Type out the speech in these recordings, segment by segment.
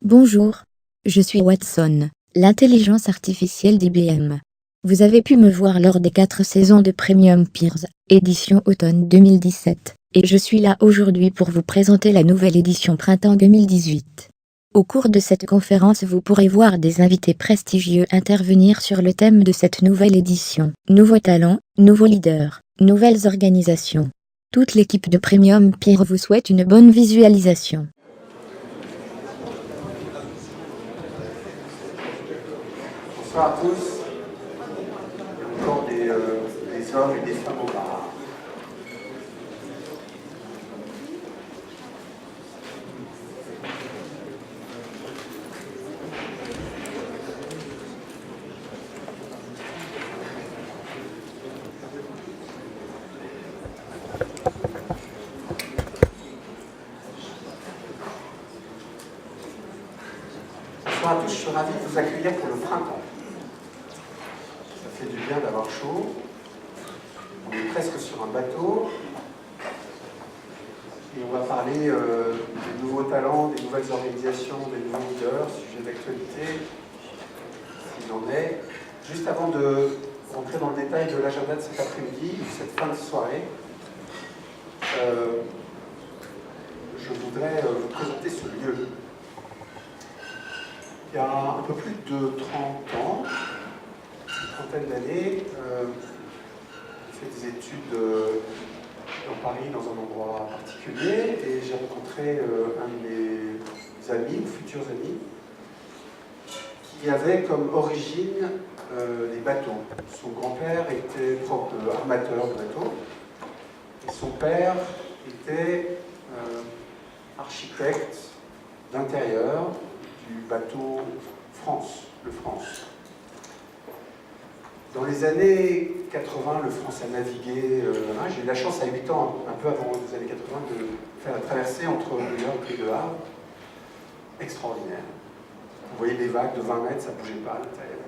Bonjour, je suis Watson, l'intelligence artificielle d'IBM. Vous avez pu me voir lors des 4 saisons de Premium Peers, édition automne 2017, et je suis là aujourd'hui pour vous présenter la nouvelle édition printemps 2018. Au cours de cette conférence, vous pourrez voir des invités prestigieux intervenir sur le thème de cette nouvelle édition. Nouveaux talents, nouveaux leaders, nouvelles organisations. Toute l'équipe de Premium Peers vous souhaite une bonne visualisation. Bonsoir à tous. Il y a encore des hommes et des femmes au bar. Bonsoir à tous, je suis ravi de vous accueillir pour le printemps. Ça fait du bien d'avoir chaud. On est presque sur un bateau. Et on va parler des nouveaux talents, des nouvelles organisations, des nouveaux leaders, sujets d'actualité, s'il en est. Juste avant de rentrer dans le détail de l'agenda de cet après-midi, de cette fin de soirée, je voudrais vous présenter ce lieu. Il y a un peu plus de 30 ans, une trentaine d'années, j'ai fait des études dans Paris, dans un endroit particulier, et j'ai rencontré un de mes amis, ou futurs amis, qui avait comme origine les bateaux. Son grand-père était armateur de bateaux, et son père était architecte d'intérieur du bateau France, le France. Dans les années 80, le France a navigué. J'ai eu la chance à 8 ans, un peu avant les années 80, de faire la traversée entre New York et Le Havre. Extraordinaire. Vous voyez des vagues de 20 mètres, ça ne bougeait pas à l'intérieur.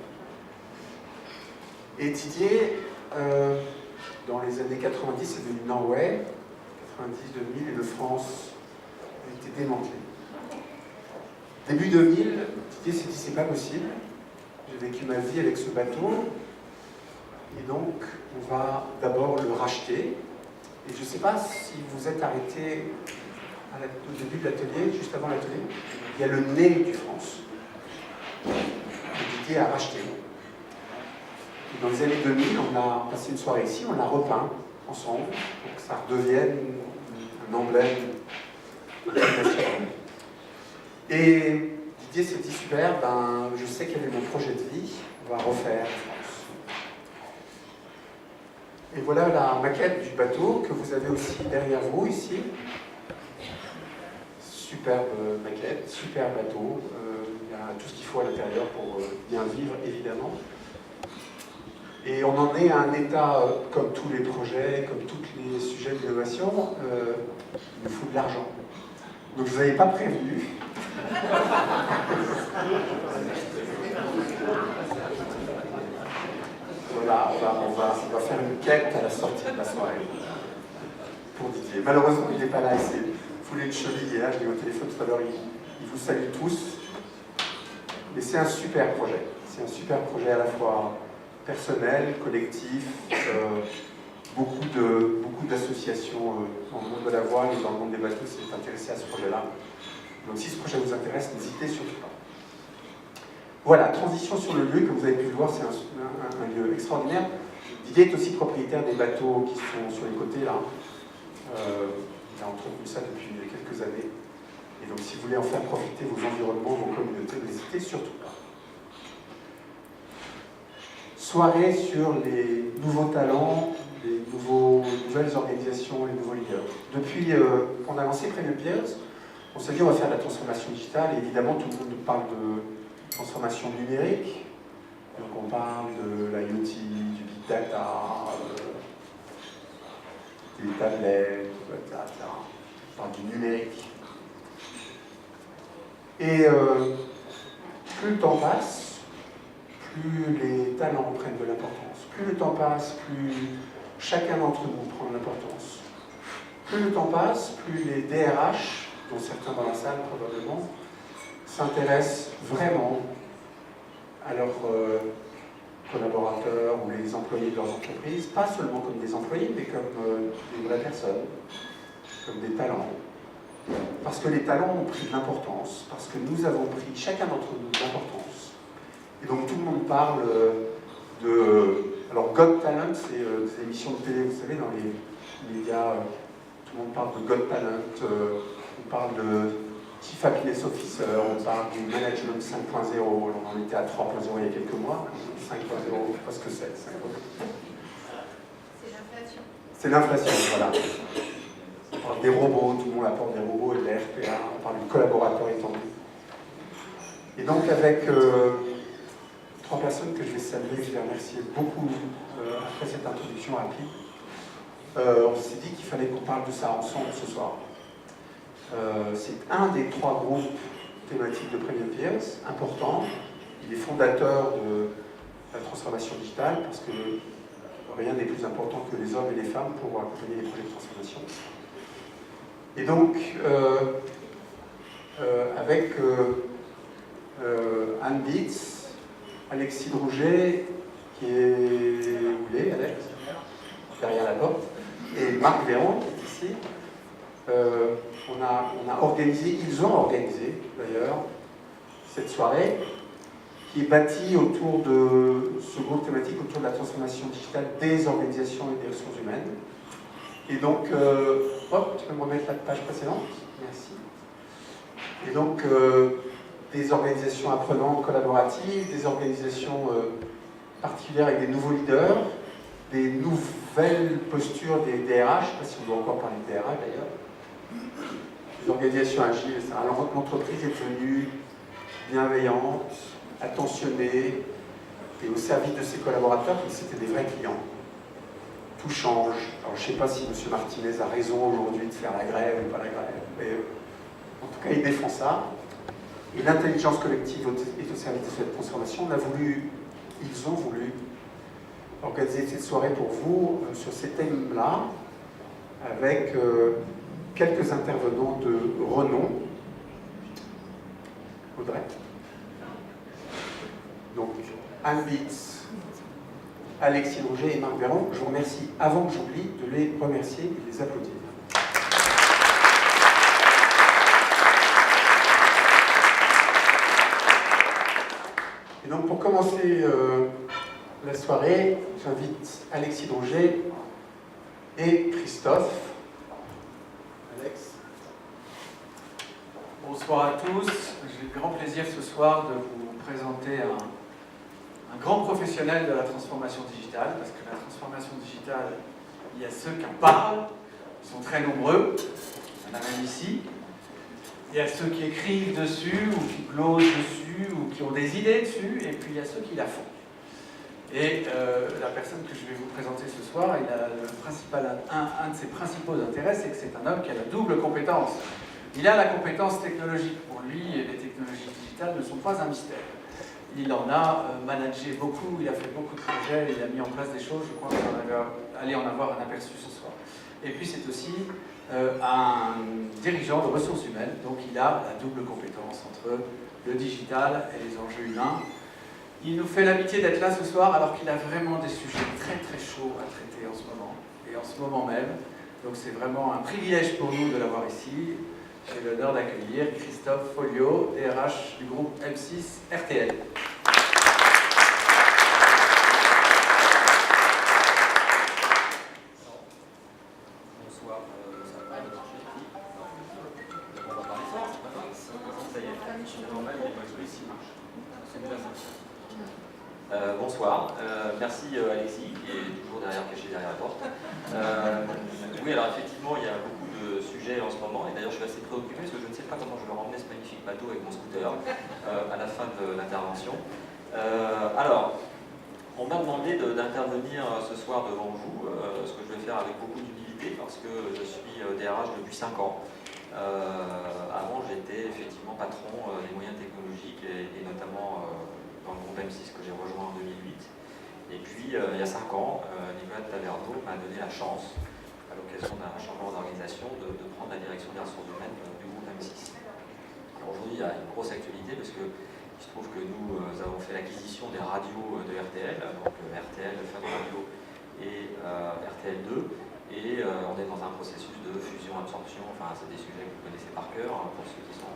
Et Didier, dans les années 90, est venu Norway, 90-2000, et le France a été démantelé. Début 2000, Didier s'est dit c'est pas possible, j'ai vécu ma vie avec ce bateau, et donc on va d'abord le racheter. Et je ne sais pas si vous êtes arrêté au début de l'atelier, juste avant l'atelier, il y a le nez du France, que Didier a racheté. Et dans les années 2000, on a passé une soirée ici, on l'a repeint ensemble, pour que ça redevienne un emblème national. Et Didier s'est dit super, je sais quel est mon projet de vie, on va refaire France. Et voilà la maquette du bateau que vous avez aussi derrière vous ici. Superbe maquette, super bateau, il y a tout ce qu'il faut à l'intérieur pour bien vivre évidemment. Et on en est à un état, comme tous les projets, comme tous les sujets d'innovation, il nous faut de l'argent. Donc je ne vous avais pas prévenu. Voilà, on va faire une quête à la sortie de la soirée pour Didier. Malheureusement, il n'est pas là, il s'est foulé de cheville, et là, je l'ai eu au téléphone tout à l'heure, il vous salue tous. Mais c'est un super projet. C'est un super projet à la fois personnel, collectif, beaucoup d'associations dans le monde de la voile et dans le monde des bateaux s'est intéressé à ce projet-là. Donc si ce projet vous intéresse, n'hésitez surtout pas. Voilà, transition sur le lieu, comme vous avez pu le voir, c'est un lieu extraordinaire. Didier est aussi propriétaire des bateaux qui sont sur les côtés là. Il a entretenu ça depuis quelques années. Et donc si vous voulez en faire profiter vos environnements, vos communautés, n'hésitez surtout pas. Soirée sur les nouveaux talents, les nouvelles organisations, les nouveaux leaders. Depuis qu'on a lancé Premium Peers, on s'est dit on va faire de la transformation digitale, et évidemment tout le monde nous parle de transformation numérique. Donc on parle de l'IoT, du big data, des tablettes, etc. On parle du numérique. Et plus le temps passe, plus les talents prennent de l'importance. Plus le temps passe, plus chacun d'entre nous prend de l'importance. Plus le temps passe, plus les DRH, dont certains dans la salle probablement, s'intéressent vraiment à leurs collaborateurs ou les employés de leurs entreprises, pas seulement comme des employés, mais comme des vraies personnes, comme des talents. Parce que les talents ont pris de l'importance, parce que nous avons pris, chacun d'entre nous, de l'importance. Et donc tout le monde parle de... Alors Got Talent, c'est des émissions de télé, vous savez, dans les médias, tout le monde parle de Got Talent, on parle de Chief Happiness Officer, on parle du Management 5.0, on en était à 3.0 il y a quelques mois, 5.0, je ne sais pas ce que c'est. C'est l'inflation. C'est l'inflation, voilà. On parle des robots, tout le monde apporte des robots et de la RPA, on parle du collaborateur étendu. Et donc avec 3 personnes que je vais saluer, que je vais remercier beaucoup après cette introduction rapide, on s'est dit qu'il fallait qu'on parle de ça ensemble ce soir. C'est un des 3 groupes thématiques de Premium Peers, important. Il est fondateur de la transformation digitale parce que rien n'est plus important que les hommes et les femmes pour accompagner les projets de transformation. Et donc, avec Anne Bitz, Alexis Drouget, qui est... Où il est, Alex? Derrière la porte. Et Marc Véron, qui est ici. On a organisé, ils ont organisé d'ailleurs, cette soirée, qui est bâtie autour de ce groupe thématique, autour de la transformation digitale des organisations et des ressources humaines. Et donc, hop, tu peux me remettre la page précédente? Merci. Et donc, des organisations apprenantes, collaboratives, des organisations particulières avec des nouveaux leaders, des nouvelles postures des DRH, je ne sais pas si on doit encore parler de DRH d'ailleurs, des organisations agiles. Alors, l'entreprise est devenue bienveillante, attentionnée et au service de ses collaborateurs, comme si c'était des vrais clients. Tout change. Alors, je ne sais pas si M. Martinez a raison aujourd'hui de faire la grève ou pas la grève, mais en tout cas, il défend ça. Et l'intelligence collective est au service de cette transformation. Ils ont voulu organiser cette soirée pour vous sur ces thèmes-là, avec quelques intervenants de renom. Audrey. Donc, Anne Bitz, Alexis Drouget et Marc Véron, je vous remercie, avant que j'oublie, de les remercier et de les applaudir. Et donc, pour commencer la soirée, j'invite Alexis Drouget et Christophe. Alex. Bonsoir à tous. J'ai le grand plaisir ce soir de vous présenter un grand professionnel de la transformation digitale, parce que la transformation digitale, il y a ceux qui en parlent, ils sont très nombreux, il y en a même ici. Il y a ceux qui écrivent dessus, ou qui glosent dessus, ou qui ont des idées dessus, et puis il y a ceux qui la font. Et la personne que je vais vous présenter ce soir, un de ses principaux intérêts, c'est que c'est un homme qui a la double compétence. Il a la compétence technologique. Pour lui, et les technologies digitales ne sont pas un mystère. Il en a managé beaucoup, il a fait beaucoup de projets, il a mis en place des choses, je crois qu'on allait en avoir un aperçu ce soir. Et puis c'est aussi un dirigeant de ressources humaines, donc il a la double compétence entre le digital et les enjeux humains. Il nous fait l'amitié d'être là ce soir alors qu'il a vraiment des sujets très très chauds à traiter en ce moment, et en ce moment même. Donc c'est vraiment un privilège pour nous de l'avoir ici. J'ai l'honneur d'accueillir Christophe Folliot, DRH du groupe M6 RTL. Bonsoir, ça va être on va parler fort, c'est pas grave. Ça y est, c'est normal, il n'est pas joué ici, marche. C'est bien ça. Bonsoir, merci Alexis, qui est toujours caché derrière la porte. Oui, alors effectivement, il y a beaucoup de sujets en ce moment, et d'ailleurs je suis assez préoccupé parce que je ne sais pas comment je vais emmener ce magnifique bateau avec mon scooter à la fin de l'intervention. Alors, on m'a demandé d'intervenir ce soir devant vous, ce que je vais faire avec beaucoup d'humilité parce que je suis DRH depuis 5 ans. Avant, j'étais effectivement patron des moyens technologiques et notamment dans le groupe M6 que j'ai rejoint en 2008. Et puis, il y a 5 ans, Nicolas Taverneau m'a donné la chance, à l'occasion d'un changement d'organisation, de prendre la direction des ressources humaines du groupe M6. Alors, je aujourd'hui, il y a une grosse actualité parce que il se trouve que nous avons fait l'acquisition des radios de RTL, donc RTL, Fun Radio et RTL2, et on est dans un processus de fusion-absorption. Enfin, c'est des sujets que vous connaissez par cœur, hein, pour ceux qui sont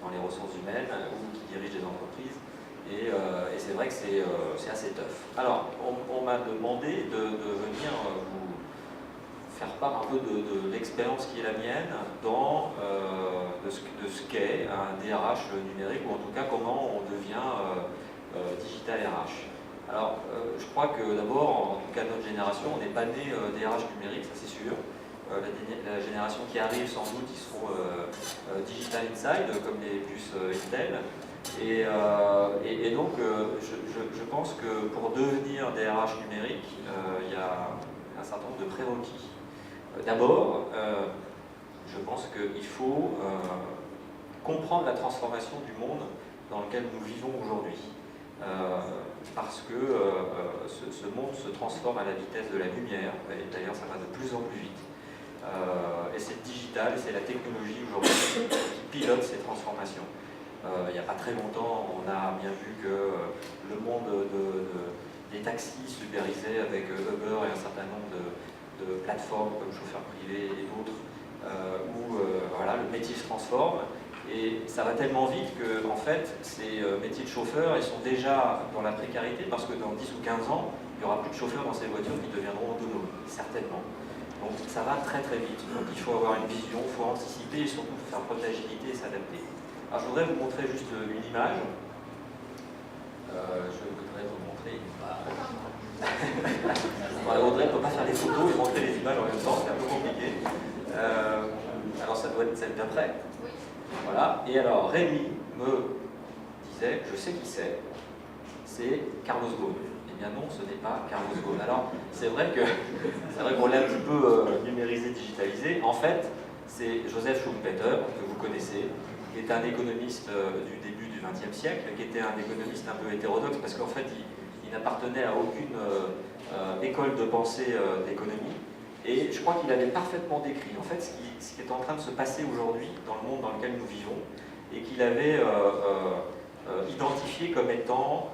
dans les ressources humaines ou qui dirigent des entreprises. Et c'est vrai que c'est assez tough. Alors, on m'a demandé de venir vous faire part un peu de l'expérience qui est la mienne de ce qu'est un DRH numérique, ou en tout cas comment on devient digital RH. Alors, je crois que d'abord, en tout cas notre génération, on n'est pas né DRH numérique, ça c'est sûr. La génération qui arrive, sans doute, ils seront Digital Inside, comme les puces Intel. Et donc, je pense que pour devenir DRH numérique, il y a un certain nombre de prérequis. D'abord, je pense qu'il faut comprendre la transformation du monde dans lequel nous vivons aujourd'hui. Parce que ce monde se transforme à la vitesse de la lumière, et d'ailleurs ça va de plus en plus vite. Et c'est le digital, c'est la technologie aujourd'hui qui pilote ces transformations. Il n'y a pas très longtemps, on a bien vu que le monde des taxis s'ubérisait avec Uber et un certain nombre de plateformes comme Chauffeur Privé et d'autres, où voilà, le métier se transforme. Et ça va tellement vite que, en fait, ces métiers de chauffeurs, ils sont déjà dans la précarité parce que dans 10 ou 15 ans, il n'y aura plus de chauffeurs dans ces voitures qui deviendront autonomes, certainement. Donc ça va très très vite. Donc il faut avoir une vision, il faut anticiper et surtout faire preuve d'agilité et s'adapter. Alors je voudrais vous montrer juste une image. Je voudrais vous montrer une image. Audrey ne peut pas faire des photos et montrer les images en même temps, c'est un peu compliqué. Alors ça doit être celle d'après. Voilà. Et alors Rémi me disait, je sais qui c'est Carlos Ghosn. Eh bien non, ce n'est pas Carlos Ghosn. Alors c'est vrai qu'on l'a un petit peu numérisé, digitalisé. En fait, c'est Joseph Schumpeter, que vous connaissez, qui est un économiste du début du XXe siècle, qui était un économiste un peu hétérodoxe, parce qu'en fait, il n'appartenait à aucune école de pensée d'économie. Et je crois qu'il avait parfaitement décrit en fait ce qui est en train de se passer aujourd'hui dans le monde dans lequel nous vivons, et qu'il avait identifié comme étant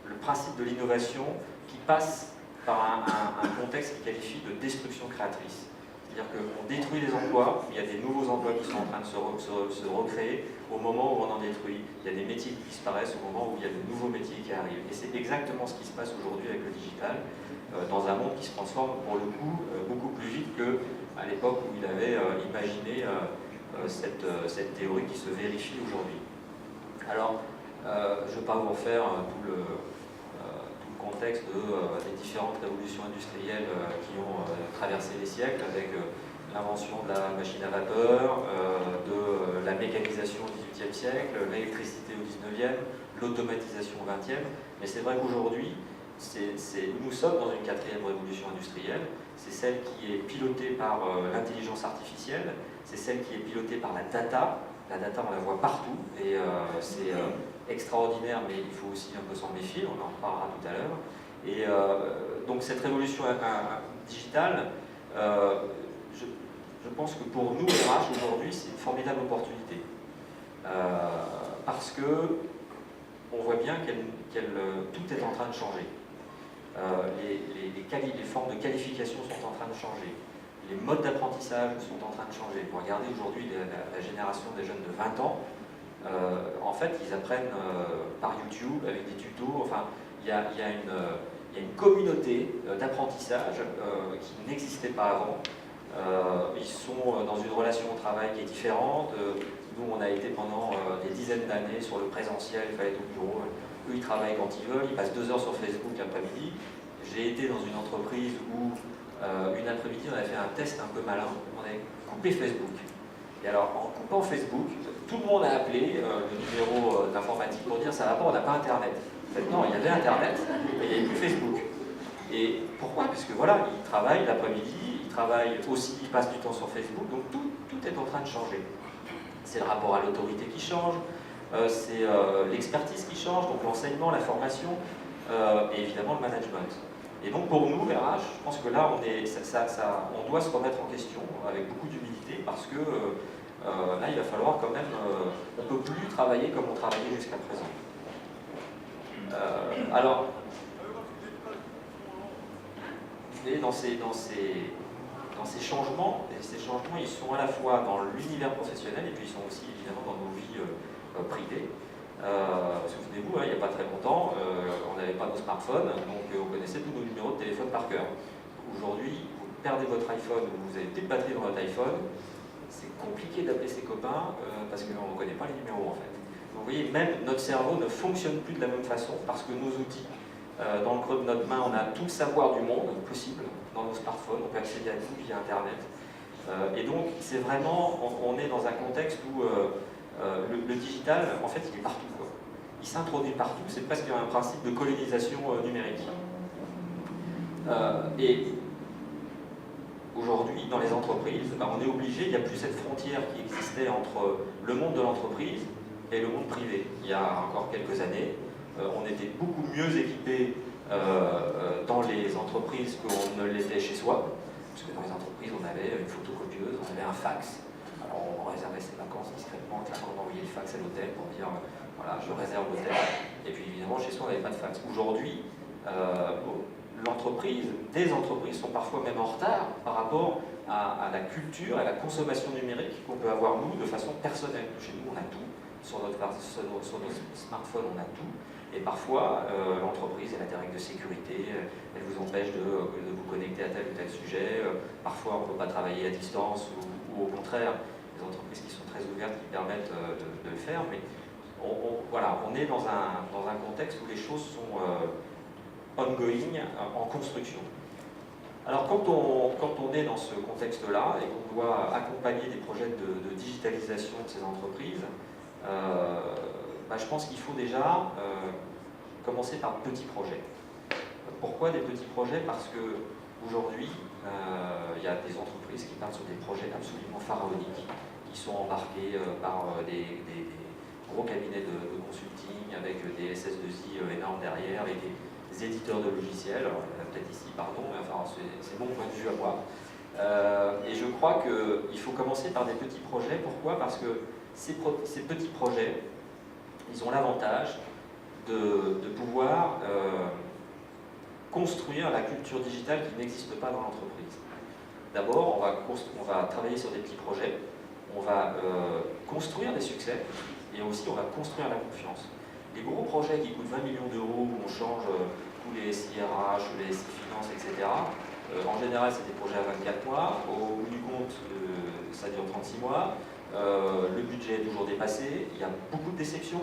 le principe de l'innovation qui passe par un contexte qu'il qualifie de destruction créatrice. C'est-à-dire qu'on détruit les emplois, il y a des nouveaux emplois qui sont en train de se recréer au moment où on en détruit. Il y a des métiers qui disparaissent au moment où il y a de nouveaux métiers qui arrivent. Et c'est exactement ce qui se passe aujourd'hui avec le digital, dans un monde qui se transforme pour le coup beaucoup plus vite qu'à l'époque où il avait imaginé cette théorie qui se vérifie aujourd'hui. Alors, je ne vais pas vous refaire tout le contexte des différentes révolutions industrielles qui ont traversé les siècles, avec l'invention de la machine à vapeur, de la mécanisation au XVIIIe siècle, l'électricité au XIXe, l'automatisation au XXe. Mais c'est vrai qu'aujourd'hui, nous sommes dans une quatrième révolution industrielle. C'est celle qui est pilotée par l'intelligence artificielle, c'est celle qui est pilotée par la data. La data, on la voit partout, et c'est extraordinaire, mais il faut aussi un peu s'en méfier, on en reparlera tout à l'heure. Et donc cette révolution digitale, je pense que pour nous, RH, aujourd'hui, c'est une formidable opportunité. Parce que on voit bien tout est en train de changer. Les formes de qualification sont en train de changer. Les modes d'apprentissage sont en train de changer. Vous regardez aujourd'hui la génération des jeunes de 20 ans, en fait, ils apprennent par YouTube, avec des tutos. Enfin, il y a une communauté d'apprentissage qui n'existait pas avant. Ils sont dans une relation au travail qui est différente. Nous, on a été pendant des dizaines d'années sur le présentiel, il fallait être au bureau. Eux, ils travaillent quand ils veulent, ils passent 2 heures sur Facebook l'après-midi. J'ai été dans une entreprise où, une après-midi, on avait fait un test un peu malin. On avait coupé Facebook. Et alors, en coupant Facebook, tout le monde a appelé le numéro d'informatique pour dire ça va pas, on n'a pas Internet. En fait, non, il y avait Internet, mais il n'y avait plus Facebook. Et pourquoi? Parce que voilà, ils travaillent l'après-midi, ils travaillent aussi, ils passent du temps sur Facebook, donc tout est en train de changer. C'est le rapport à l'autorité qui change, c'est l'expertise qui change, donc l'enseignement, la formation, et évidemment le management. Et donc pour nous, RH, je pense que là, on doit se remettre en question avec beaucoup d'humilité, parce que là il va falloir quand même, on ne peut plus travailler comme on travaillait jusqu'à présent. Alors, et dans ces changements, et ces changements ils sont à la fois dans l'univers professionnel et puis ils sont aussi évidemment dans nos vies privées. Souvenez-vous, il n'y a pas très longtemps, on n'avait pas nos smartphones, donc on connaissait tous nos numéros de téléphone par cœur. Aujourd'hui, vous perdez votre iPhone ou vous avez plus de batterie dans votre iPhone, c'est compliqué d'appeler ses copains parce qu'on ne connaît pas les numéros en fait. Donc, vous voyez, même notre cerveau ne fonctionne plus de la même façon parce que nos outils, dans le creux de notre main, on a tout le savoir du monde possible dans nos smartphones, on peut accéder à tout via Internet. Et donc, c'est vraiment, on est dans un contexte où le digital, en fait, il est partout, quoi. Il s'introduit partout, c'est presque un principe de colonisation numérique. Et aujourd'hui, dans les entreprises, on est obligé, il n'y a plus cette frontière qui existait entre le monde de l'entreprise et le monde privé. Il y a encore quelques années, on était beaucoup mieux équipés dans les entreprises qu'on ne l'était chez soi, parce que dans les entreprises, on avait une photocopieuse, on avait un fax. Alors on réservait ses vacances discrètement, on envoyait le fax à l'hôtel pour dire voilà, je réserve l'hôtel. Et puis évidemment, chez soi, on n'avait pas de fax. Aujourd'hui, l'entreprise, des entreprises sont parfois même en retard par rapport à la culture, à la consommation numérique qu'on peut avoir nous de façon personnelle. Chez nous, on a tout. Sur nos smartphones, on a tout. Et parfois, l'entreprise, elle a des règles de sécurité, elle vous empêche de vous connecter à tel ou tel sujet. Parfois, on ne peut pas travailler à distance ou au contraire, des entreprises qui sont très ouvertes, qui permettent de le faire. Mais voilà, on est dans un contexte où les choses sont ongoing, en construction. Alors, quand on est dans ce contexte-là et qu'on doit accompagner des projets de digitalisation de ces entreprises, je pense qu'il faut déjà commencer par de petits projets. Pourquoi des petits projets? Parce qu'aujourd'hui, il y a des entreprises qui partent sur des projets absolument pharaoniques, qui sont embarqués par des gros cabinets de consulting avec des SS2I énormes derrière et des éditeurs de logiciels. Alors, il y en a peut-être ici, pardon, mais enfin, c'est mon point de vue à moi. Et je crois qu'il faut commencer par des petits projets. Pourquoi? Parce que ces petits projets, ils ont l'avantage de pouvoir construire la culture digitale qui n'existe pas dans l'entreprise. D'abord, on va travailler sur des petits projets, on va construire des succès, et aussi on va construire la confiance. Les gros projets qui coûtent 20 millions d'euros, où on change tous les SIRH, les SI Finance, etc., en général, c'est des projets à 24 mois. Au bout du compte, ça dure 36 mois. Le budget est toujours dépassé. Il y a beaucoup de déceptions.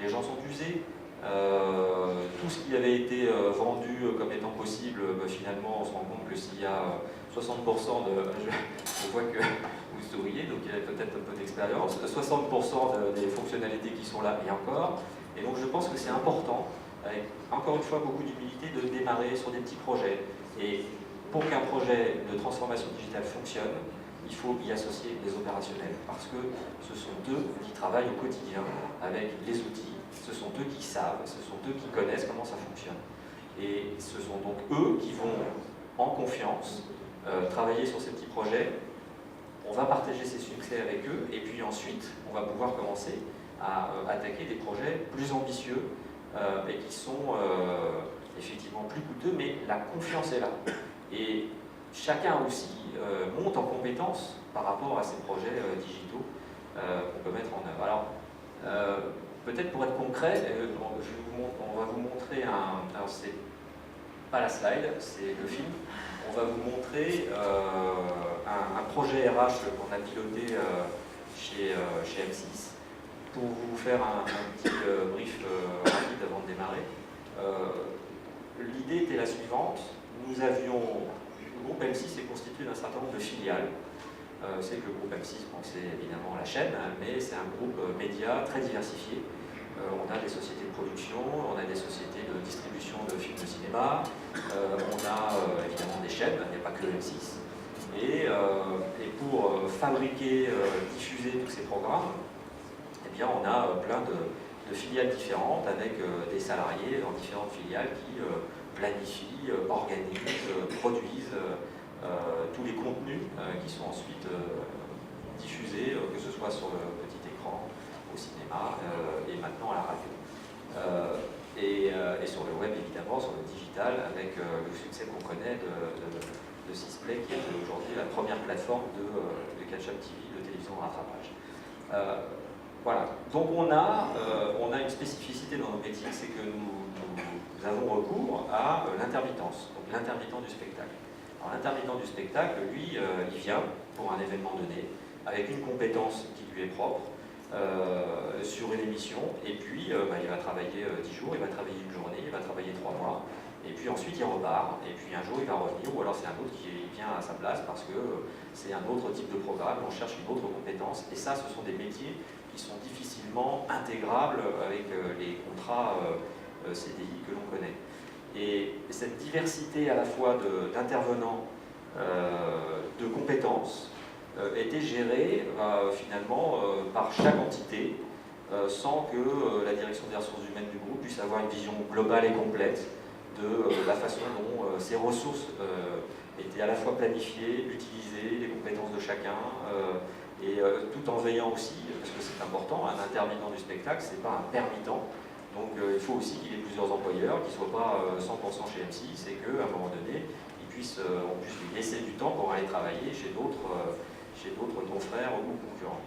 Les gens sont usés. Tout ce qui avait été vendu comme étant possible, finalement, on se rend compte que s'il y a 60% de... Je vois que vous souriez, donc il y a peut-être un peu d'expérience. 60% des fonctionnalités qui sont là, et encore. Et donc je pense que c'est important, avec encore une fois beaucoup d'humilité, de démarrer sur des petits projets. Et pour qu'un projet de transformation digitale fonctionne, il faut y associer les opérationnels, parce que ce sont eux qui travaillent au quotidien avec les outils, ce sont eux qui savent, ce sont eux qui connaissent comment ça fonctionne. Et ce sont donc eux qui vont, en confiance, travailler sur ces petits projets. On va partager ces succès avec eux, et puis ensuite, on va pouvoir commencer à attaquer des projets plus ambitieux et qui sont effectivement plus coûteux, mais la confiance est là. Et chacun aussi monte en compétence par rapport à ces projets digitaux qu'on peut mettre en œuvre. Alors, peut-être pour être concret, on va vous montrer alors c'est pas la slide, c'est le film. On va vous montrer un projet RH qu'on a piloté chez M6 pour vous faire un petit brief rapide avant de démarrer. L'idée était la suivante. Le groupe M6 est constitué d'un certain nombre de filiales. C'est que le groupe M6, bon, c'est évidemment la chaîne, mais c'est un groupe média très diversifié. On a des sociétés de production, on a des sociétés de distribution de films de cinéma, on a évidemment des chaînes, il n'y a pas que M6. Et pour fabriquer, diffuser tous ces programmes, eh bien, on a plein de filiales différentes avec des salariés dans différentes filiales qui planifient, organisent, produisent tous les contenus qui sont ensuite diffusée, que ce soit sur le petit écran, au cinéma et maintenant à la radio. Et sur le web, évidemment, sur le digital, avec le succès qu'on connaît de Sisplay, qui est aujourd'hui la première plateforme de catch-up TV, de télévision de rattrapage. Voilà. Donc on a une spécificité dans nos métiers, c'est que nous avons recours à l'intermittence, donc l'intermittent du spectacle. Alors l'intermittent du spectacle, lui, il vient pour un événement donné, avec une compétence qui lui est propre, sur une émission, et puis il va travailler 10 jours, il va travailler une journée, il va travailler 3 mois, et puis ensuite il repart, et puis un jour il va revenir, ou alors c'est un autre qui vient à sa place parce que c'est un autre type de programme, on cherche une autre compétence, et ça ce sont des métiers qui sont difficilement intégrables avec les contrats CDI que l'on connaît. Et cette diversité à la fois d'intervenants, de compétences, était gérée finalement par chaque entité sans que la direction des ressources humaines du groupe puisse avoir une vision globale et complète de la façon dont ces ressources étaient à la fois planifiées, utilisées, les compétences de chacun, et tout en veillant aussi, parce que c'est important, un intermittent du spectacle, c'est pas un permittent, donc il faut aussi qu'il y ait plusieurs employeurs, qu'il ne soit pas 100% chez M6, et qu'à un moment donné, on puisse lui laisser du temps pour aller travailler chez d'autres confrères ou concurrents.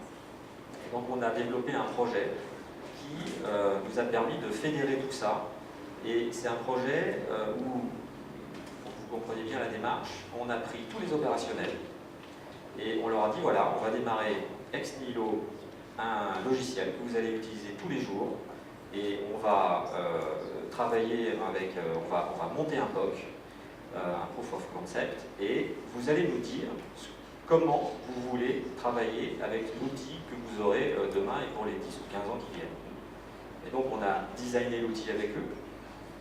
Et donc on a développé un projet qui nous a permis de fédérer tout ça, et c'est un projet où, pour que vous compreniez bien la démarche, on a pris tous les opérationnels, et on leur a dit voilà, on va démarrer ex nihilo un logiciel que vous allez utiliser tous les jours, et on va travailler avec, on va monter un POC, un Proof of Concept, et vous allez nous dire comment vous voulez travailler avec l'outil que vous aurez demain et pour les 10 ou 15 ans qui viennent. Et donc on a designé l'outil avec eux.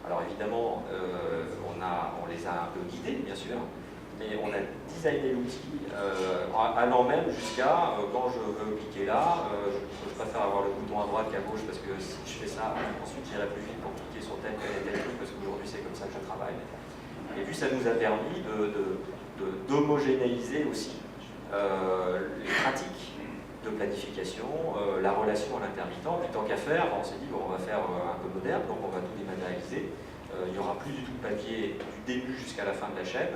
Alors évidemment, on les a un peu guidés, bien sûr, mais on a designé l'outil allant même jusqu'à, quand je veux cliquer là, je préfère avoir le bouton à droite qu'à gauche, parce que si je fais ça, ensuite j'irai plus vite pour cliquer sur tel et tel truc, parce qu'aujourd'hui c'est comme ça que je travaille. Et puis ça nous a permis d'homogénéiser aussi les pratiques de planification, la relation à l'intermittent. Puis tant qu'à faire, on s'est dit bon, on va faire un peu moderne, donc on va tout dématérialiser. Il n'y aura plus du tout de papier du début jusqu'à la fin de la chaîne.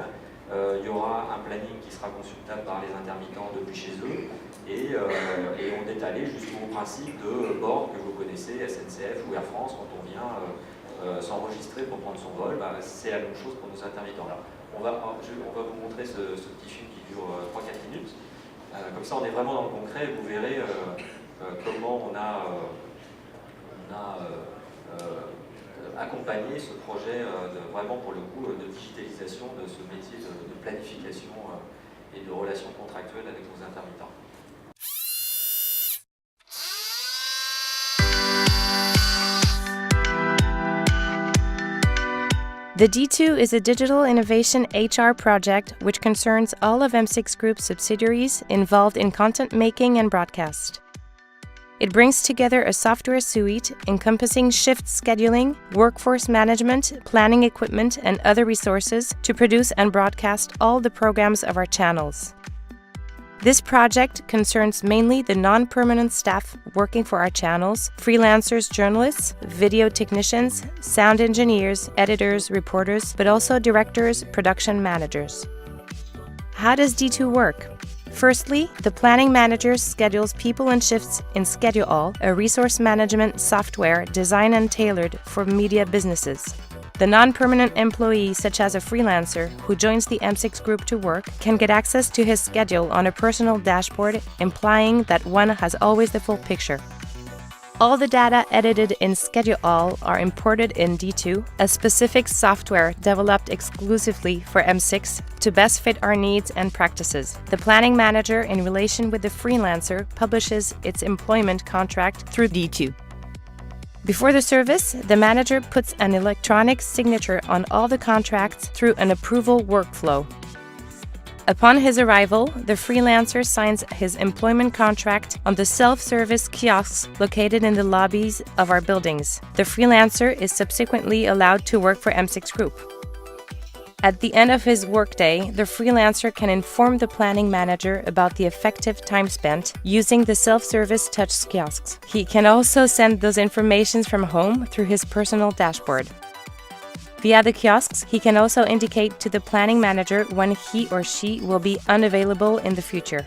Il y aura un planning qui sera consultable par les intermittents depuis chez eux, et on est allé jusqu'au principe de board que vous connaissez, SNCF ou Air France, quand on vient s'enregistrer pour prendre son vol, c'est la même chose pour nos intermittents. Là, on va vous montrer ce petit film qui dure 3-4 minutes. Comme ça, on est vraiment dans le concret, vous verrez comment on a accompagné ce projet vraiment pour le coup de digitalisation de ce métier de planification et de relations contractuelles avec nos intermittents. The D2 is a digital innovation HR project which concerns all of M6 Group's subsidiaries involved in content making and broadcast. It brings together a software suite encompassing shift scheduling, workforce management, planning equipment, and other resources to produce and broadcast all the programs of our channels. This project concerns mainly the non-permanent staff working for our channels, freelancers, journalists, video technicians, sound engineers, editors, reporters, but also directors, production managers. How does D2 work? Firstly, the planning manager schedules people and shifts in ScheduleAll, a resource management software designed and tailored for media businesses. The non-permanent employee, such as a freelancer who joins the M6 Group to work, can get access to his schedule on a personal dashboard, implying that one has always the full picture. All the data edited in ScheduleAll are imported in D2, a specific software developed exclusively for M6 to best fit our needs and practices. The planning manager, in relation with the freelancer, publishes its employment contract through D2. Before the service, the manager puts an electronic signature on all the contracts through an approval workflow. Upon his arrival, the freelancer signs his employment contract on the self-service kiosks located in the lobbies of our buildings. The freelancer is subsequently allowed to work for M6 Group. At the end of his workday, the freelancer can inform the planning manager about the effective time spent using the self-service touch kiosks. He can also send those informations from home through his personal dashboard. Via the kiosks, he can also indicate to the planning manager when he or she will be unavailable in the future.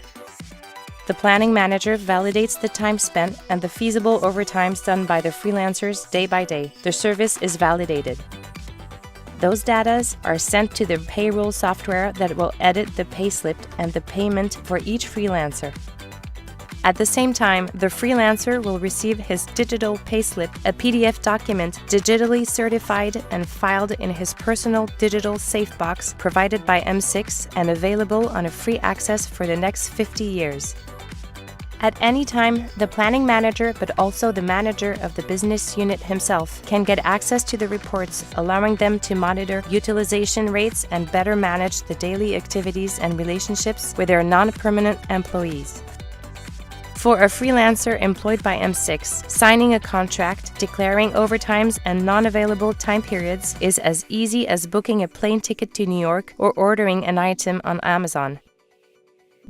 The planning manager validates the time spent and the feasible overtimes done by the freelancers day by day. The service is validated. Those data are sent to the payroll software that will edit the payslip and the payment for each freelancer. At the same time, the freelancer will receive his digital payslip, a PDF document digitally certified and filed in his personal digital safe box provided by M6 and available on a free access for the next 50 years. At any time, the planning manager, but also the manager of the business unit himself, can get access to the reports, allowing them to monitor utilization rates and better manage the daily activities and relationships with their non-permanent employees. For a freelancer employed by M6, signing a contract, declaring overtimes and non-available time periods is as easy as booking a plane ticket to New York or ordering an item on Amazon.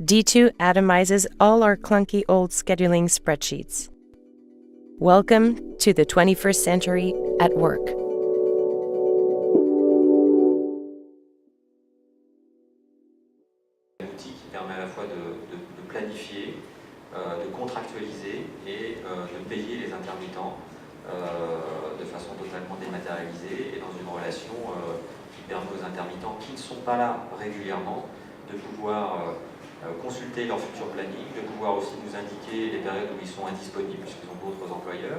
D2 atomizes all our clunky old scheduling spreadsheets. Welcome to the 21st century at work. Un outil qui permet à la fois de planifier, de contractualiser et de payer les intermittents de façon totalement dématérialisée et dans une relation qui permet aux intermittents qui ne sont pas là régulièrement de pouvoir consulter leur futur planning, de pouvoir aussi nous indiquer les périodes où ils sont indisponibles puisqu'ils ont d'autres employeurs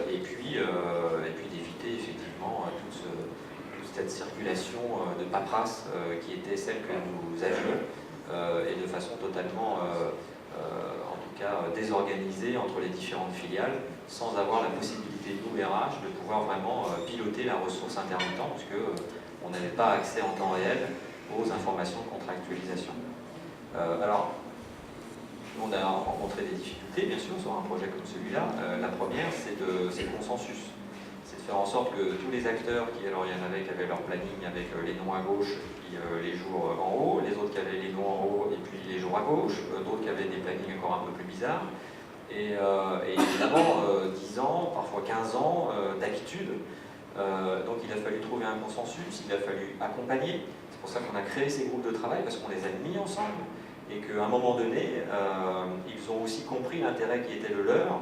et puis d'éviter effectivement toute cette circulation de paperasse qui était celle que nous avions et de façon totalement en tout cas désorganisée entre les différentes filiales sans avoir la possibilité, nous RH, de pouvoir vraiment piloter la ressource intermittent puisque on n'avait pas accès en temps réel aux informations de contractualisation. Alors, on a rencontré des difficultés, bien sûr, sur un projet comme celui-là. La première, c'est le consensus. C'est de faire en sorte que tous les acteurs qui, alors il y en avait qui avaient leur planning avec les noms à gauche et puis les jours en haut, les autres qui avaient les noms en haut et puis les jours à gauche, d'autres qui avaient des plannings encore un peu plus bizarres. Et évidemment, 10 ans, parfois 15 ans d'habitude. Donc il a fallu trouver un consensus, il a fallu accompagner. C'est pour ça qu'on a créé ces groupes de travail, parce qu'on les a mis ensemble. Et qu'à un moment donné, ils ont aussi compris l'intérêt qui était le leur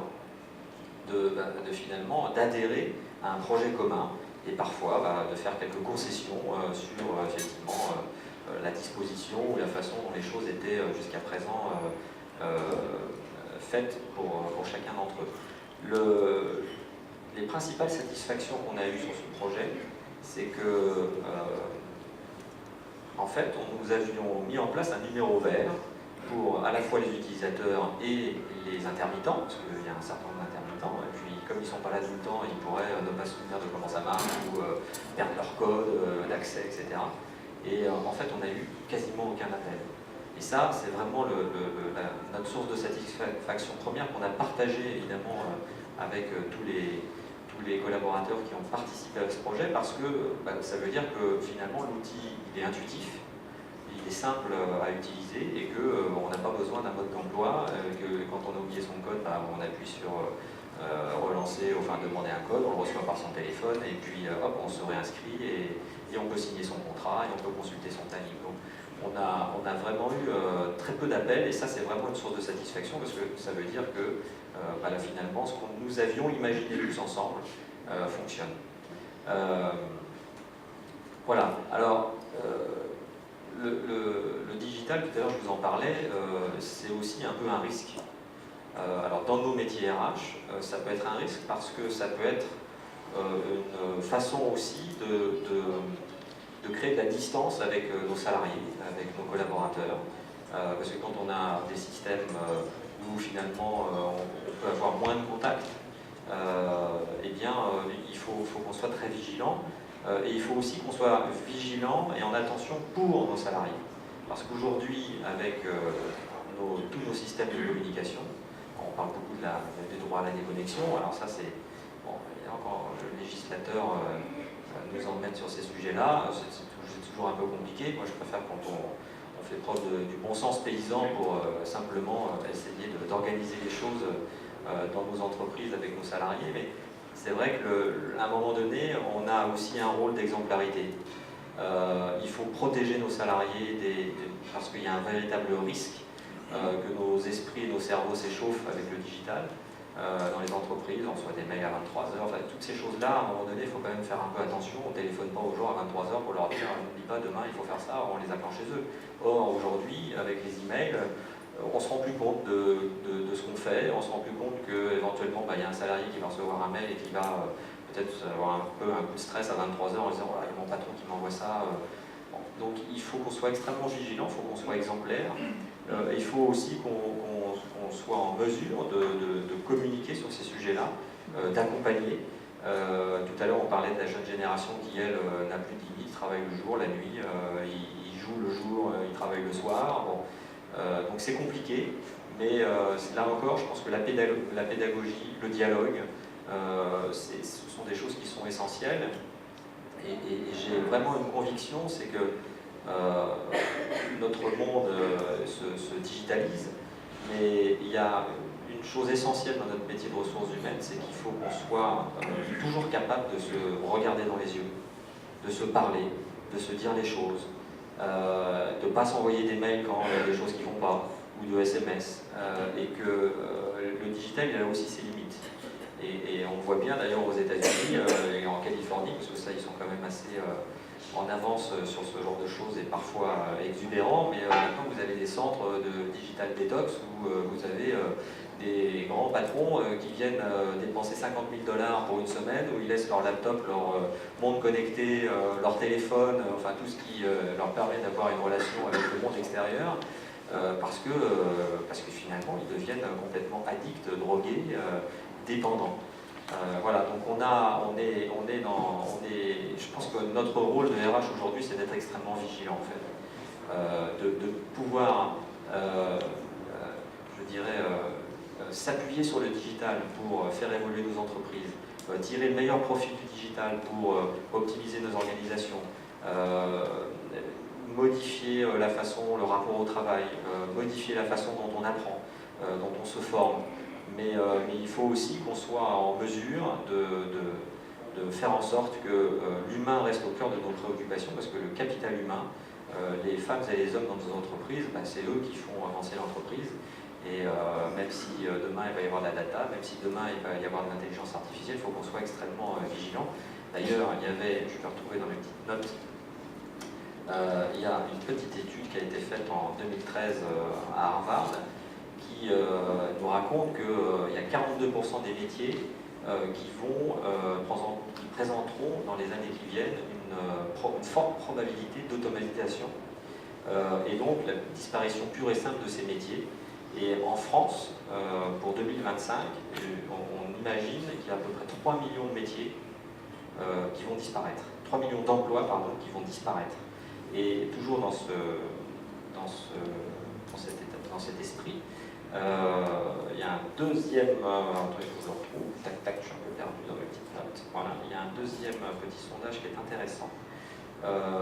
de finalement d'adhérer à un projet commun et parfois de faire quelques concessions sur effectivement la disposition ou la façon dont les choses étaient jusqu'à présent faites pour chacun d'entre eux. Les principales satisfactions qu'on a eues sur ce projet, c'est que en fait, nous avions mis en place un numéro vert pour à la fois les utilisateurs et les intermittents, parce qu'il y a un certain nombre d'intermittents, et puis comme ils ne sont pas là tout le temps, ils pourraient ne pas se souvenir de comment ça marche, ou perdre leur code d'accès, etc. Et en fait, on n'a eu quasiment aucun appel. Et ça, c'est vraiment notre source de satisfaction première qu'on a partagée évidemment avec tous les collaborateurs qui ont participé à ce projet, parce que ça veut dire que finalement l'outil il est intuitif, il est simple à utiliser et qu'on n'a pas besoin d'un mode d'emploi, que quand on a oublié son code, on appuie sur relancer, enfin demander un code, on le reçoit par son téléphone et puis hop, on se réinscrit et on peut signer son contrat et on peut consulter son planning. Donc on a vraiment eu très peu d'appels et ça c'est vraiment une source de satisfaction parce que ça veut dire que là, finalement ce que nous avions imaginé tous ensemble fonctionne. Voilà, alors le digital, tout à l'heure je vous en parlais, c'est aussi un peu un risque. Alors dans nos métiers RH, ça peut être un risque parce que ça peut être une façon aussi de créer de la distance avec nos salariés, avec nos collaborateurs. Parce que quand on a des systèmes où finalement on peut avoir moins de contacts, eh bien il faut qu'on soit très vigilant. Et il faut aussi qu'on soit vigilant et en attention pour nos salariés. Parce qu'aujourd'hui, avec tous nos systèmes de communication, on parle beaucoup du droit à la déconnexion, alors ça c'est, bon, il y a encore le législateur nous emmène sur ces sujets-là. C'est toujours un peu compliqué. Moi, je préfère quand on fait preuve du bon sens paysan pour simplement essayer d'organiser les choses dans nos entreprises avec nos salariés. Mais c'est vrai qu'à un moment donné, on a aussi un rôle d'exemplarité. Il faut protéger nos salariés parce qu'il y a un véritable risque que nos esprits et nos cerveaux s'échauffent avec le digital. Dans les entreprises, on reçoit des mails à 23h, enfin, toutes ces choses-là, à un moment donné, il faut quand même faire un peu attention. On ne téléphone pas aux gens à 23h pour leur dire n'oublie pas, demain il faut faire ça, on les attend chez eux. Or, aujourd'hui, avec les emails, on ne se rend plus compte de ce qu'on fait, on se rend plus compte qu'éventuellement, il y a un salarié qui va recevoir un mail et qui va peut-être avoir un coup de stress à 23h en disant il y a mon patron qui m'envoie ça. Bon. Donc il faut qu'on soit extrêmement vigilant, il faut qu'on soit exemplaire. Il faut aussi qu'on soit en mesure de communiquer sur ces sujets-là, d'accompagner. Tout à l'heure, on parlait de la jeune génération qui, elle, n'a plus de limite, travaille le jour, la nuit, il joue le jour, il travaille le soir. Bon. Donc c'est compliqué, mais là encore, je pense que la pédagogie, le dialogue, ce sont des choses qui sont essentielles. Et j'ai vraiment une conviction, c'est que notre monde se digitalise, mais il y a une chose essentielle dans notre métier de ressources humaines, c'est qu'il faut qu'on soit toujours capable de se regarder dans les yeux, de se parler, de se dire les choses, de ne pas s'envoyer des mails quand il y a des choses qui ne vont pas, ou de SMS, et que le digital, il a aussi ses limites. Et on voit bien d'ailleurs aux États-Unis et en Californie, parce que ça, ils sont quand même assez en avance sur ce genre de choses et parfois exubérants, mais maintenant vous avez des centres de digital detox où vous avez des grands patrons qui viennent dépenser 50 000 $ pour une semaine, où ils laissent leur laptop, leur monde connecté, leur téléphone, enfin tout ce qui leur permet d'avoir une relation avec le monde extérieur, parce que finalement ils deviennent complètement addicts, drogués, dépendants. Voilà, donc je pense que notre rôle de RH aujourd'hui, c'est d'être extrêmement vigilant en fait, de pouvoir, je dirais, s'appuyer sur le digital pour faire évoluer nos entreprises, tirer le meilleur profit du digital pour optimiser nos organisations, modifier la façon, le rapport au travail, modifier la façon dont on apprend, dont on se forme. Mais il faut aussi qu'on soit en mesure de faire en sorte que l'humain reste au cœur de nos préoccupations, parce que le capital humain, les femmes et les hommes dans nos entreprises, c'est eux qui font avancer l'entreprise. Et même si demain il va y avoir de la data, même si demain il va y avoir de l'intelligence artificielle, il faut qu'on soit extrêmement vigilant. D'ailleurs, je vais retrouver dans mes petites notes, il y a une petite étude qui a été faite en 2013 à Harvard, qui nous raconte qu'il y a 42% des métiers qui présenteront dans les années qui viennent une forte probabilité d'automatisation et donc la disparition pure et simple de ces métiers. Et en France, pour 2025, on imagine qu'il y a à peu près 3 millions de métiers qui vont disparaître, 3 millions d'emplois qui vont disparaître. Et toujours dans cet esprit, il y a un deuxième, attendez, je vous le retrouve, tac tac, je suis un peu perdu dans mes petites notes. Voilà, il y a un deuxième petit sondage qui est intéressant.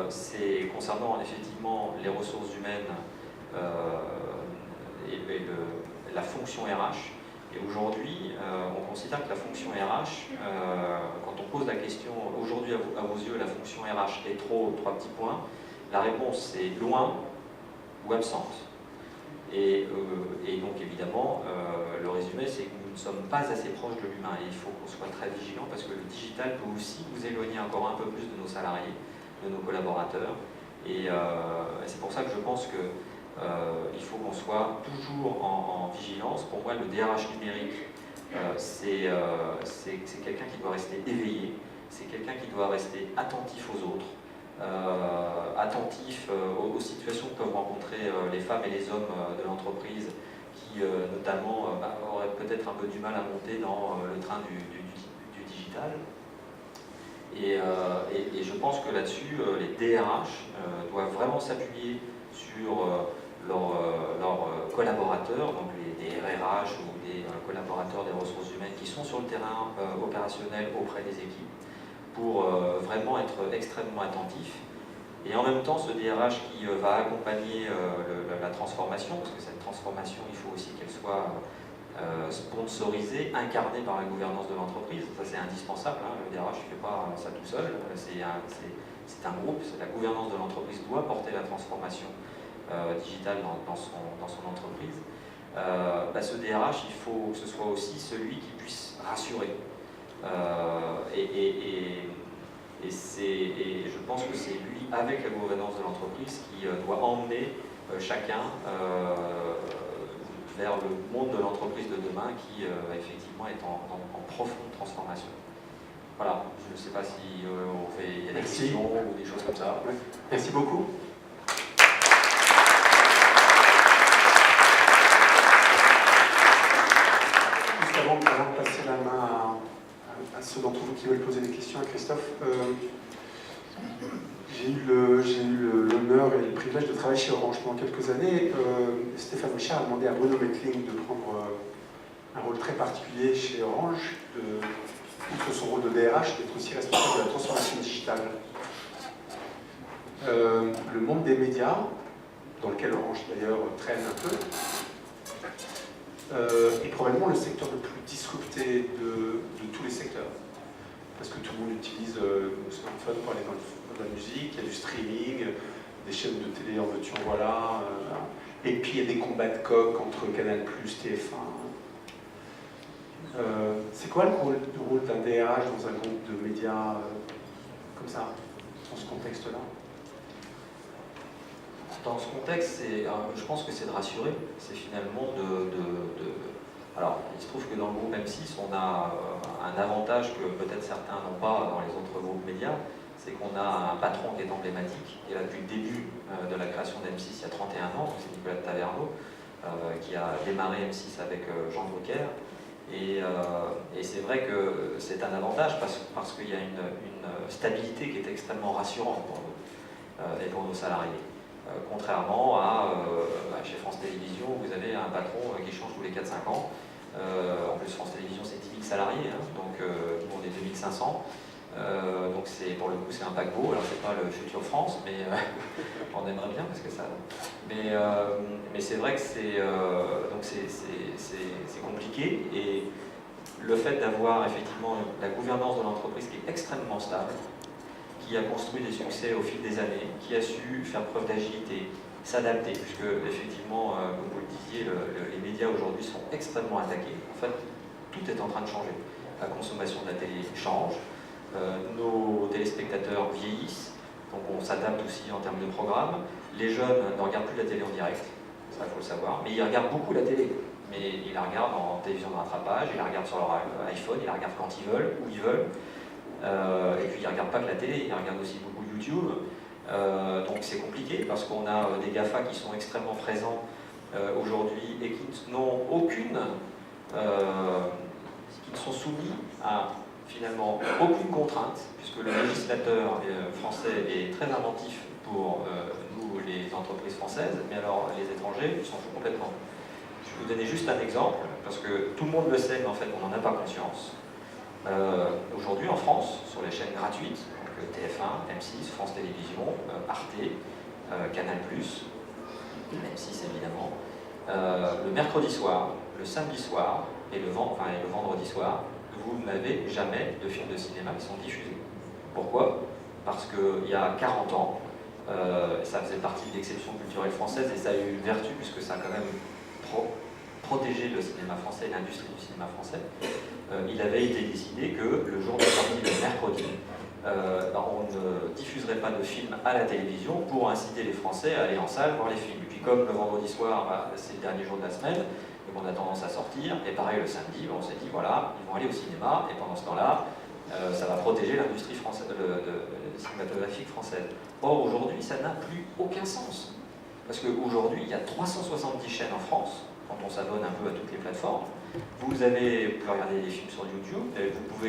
C'est concernant effectivement les ressources humaines et la fonction RH. Et aujourd'hui, on considère que la fonction RH, quand on pose la question aujourd'hui à vos yeux, la fonction RH est trop, 3 petits points, la réponse c'est loin ou absente. Et donc évidemment, le résumé, c'est que nous ne sommes pas assez proches de l'humain et il faut qu'on soit très vigilant parce que le digital peut aussi vous éloigner encore un peu plus de nos salariés, de nos collaborateurs. Et c'est pour ça que je pense qu'il faut qu'on soit toujours en vigilance. Pour moi, le DRH numérique, c'est quelqu'un qui doit rester éveillé, c'est quelqu'un qui doit rester attentif aux autres. Attentif aux situations que peuvent rencontrer les femmes et les hommes de l'entreprise qui notamment auraient peut-être un peu du mal à monter dans le train du digital. Et je pense que là-dessus, les DRH doivent vraiment s'appuyer sur leurs collaborateurs, donc des RH ou des collaborateurs des ressources humaines qui sont sur le terrain opérationnel auprès des équipes, pour vraiment être extrêmement attentif. Et en même temps, ce DRH qui va accompagner la transformation, parce que cette transformation, il faut aussi qu'elle soit sponsorisée, incarnée par la gouvernance de l'entreprise. Ça, c'est indispensable. Hein. Le DRH ne fait pas ça tout seul. C'est un groupe. La gouvernance de l'entreprise doit porter la transformation digitale dans son entreprise. Ce DRH, il faut que ce soit aussi celui qui puisse rassurer. Et je pense que c'est lui, avec la gouvernance de l'entreprise, qui doit emmener chacun vers le monde de l'entreprise de demain qui, effectivement, est en profonde transformation. Voilà, je ne sais pas si il y a des questions ou des choses comme ça. Ouais. Merci beaucoup. Juste avant de passer la main à ceux d'entre vous qui veulent poser des questions à Christophe, j'ai eu l'honneur et le privilège de travailler chez Orange pendant quelques années. Stéphane Richard a demandé à Bruno Mettling de prendre un rôle très particulier chez Orange, outre son rôle de DRH, d'être aussi responsable de la transformation digitale. Le monde des médias, dans lequel Orange d'ailleurs traîne un peu, est probablement le secteur le plus disrupté de tous les secteurs. Parce que tout le monde utilise le smartphone pour aller dans la musique, il y a du streaming, des chaînes de télé en veux-tu en voilà, et puis il y a des combats de coq entre Canal+, TF1. C'est quoi le rôle d'un DRH dans un groupe de médias comme ça, dans ce contexte-là? Dans ce contexte, je pense que c'est de rassurer, c'est finalement Alors, il se trouve que dans le groupe M6, on a un avantage que peut-être certains n'ont pas dans les autres groupes médias, c'est qu'on a un patron qui est emblématique, et là depuis le début de la création d'M6 il y a 31 ans, c'est Nicolas de Taverneau, qui a démarré M6 avec Jean Drucker, et c'est vrai que c'est un avantage parce qu'il y a une stabilité qui est extrêmement rassurante pour nous et pour nos salariés. Contrairement à chez France Télévisions, vous avez un patron qui change tous les 4-5 ans. En plus, France Télévisions, c'est 10 000 salariés, hein, donc nous, on est 2500. Donc pour le coup, c'est un paquebot. Alors, c'est pas le futur France, mais on aimerait bien parce que ça. Mais c'est vrai que c'est compliqué. Et le fait d'avoir effectivement la gouvernance de l'entreprise qui est extrêmement stable, qui a construit des succès au fil des années, qui a su faire preuve d'agilité, s'adapter, puisque effectivement, comme vous le disiez, les médias aujourd'hui sont extrêmement attaqués. En fait, tout est en train de changer. La consommation de la télé change, nos téléspectateurs vieillissent, donc on s'adapte aussi en termes de programmes. Les jeunes ne regardent plus la télé en direct, ça il faut le savoir, mais ils regardent beaucoup la télé. Mais ils la regardent en télévision de rattrapage, ils la regardent sur leur iPhone, ils la regardent quand ils veulent, où ils veulent. Et puis ils ne regardent pas que la télé, ils regardent aussi beaucoup YouTube. Donc c'est compliqué parce qu'on a des GAFA qui sont extrêmement présents aujourd'hui et qui n'ont aucune, qui ne sont soumis à finalement aucune contrainte, puisque le législateur français est très inventif pour nous, les entreprises françaises, mais alors les étrangers s'en foutent complètement. Je vais vous donner juste un exemple, parce que tout le monde le sait, mais en fait on n'en a pas conscience. Aujourd'hui en France, sur les chaînes gratuites, donc TF1, M6, France Télévisions, Arte, Canal+, M6 évidemment, le mercredi soir, le samedi soir et le vendredi soir, vous n'avez jamais de films de cinéma qui sont diffusés. Pourquoi? Parce qu'il y a 40 ans, ça faisait partie de l'exception culturelle française et ça a eu une vertu puisque ça a quand même protégé le cinéma français et l'industrie du cinéma français. Il avait été décidé que le jour de sortie, le mercredi, on ne diffuserait pas de films à la télévision pour inciter les Français à aller en salle voir les films. Et puis comme le vendredi soir, c'est le dernier jour de la semaine, donc on a tendance à sortir, et pareil le samedi, on s'est dit voilà, ils vont aller au cinéma, et pendant ce temps-là, ça va protéger l'industrie cinématographique française. Or aujourd'hui, ça n'a plus aucun sens. Parce qu'aujourd'hui, il y a 370 chaînes en France, quand on s'abonne un peu à toutes les plateformes. Vous pouvez regarder des films sur YouTube, vous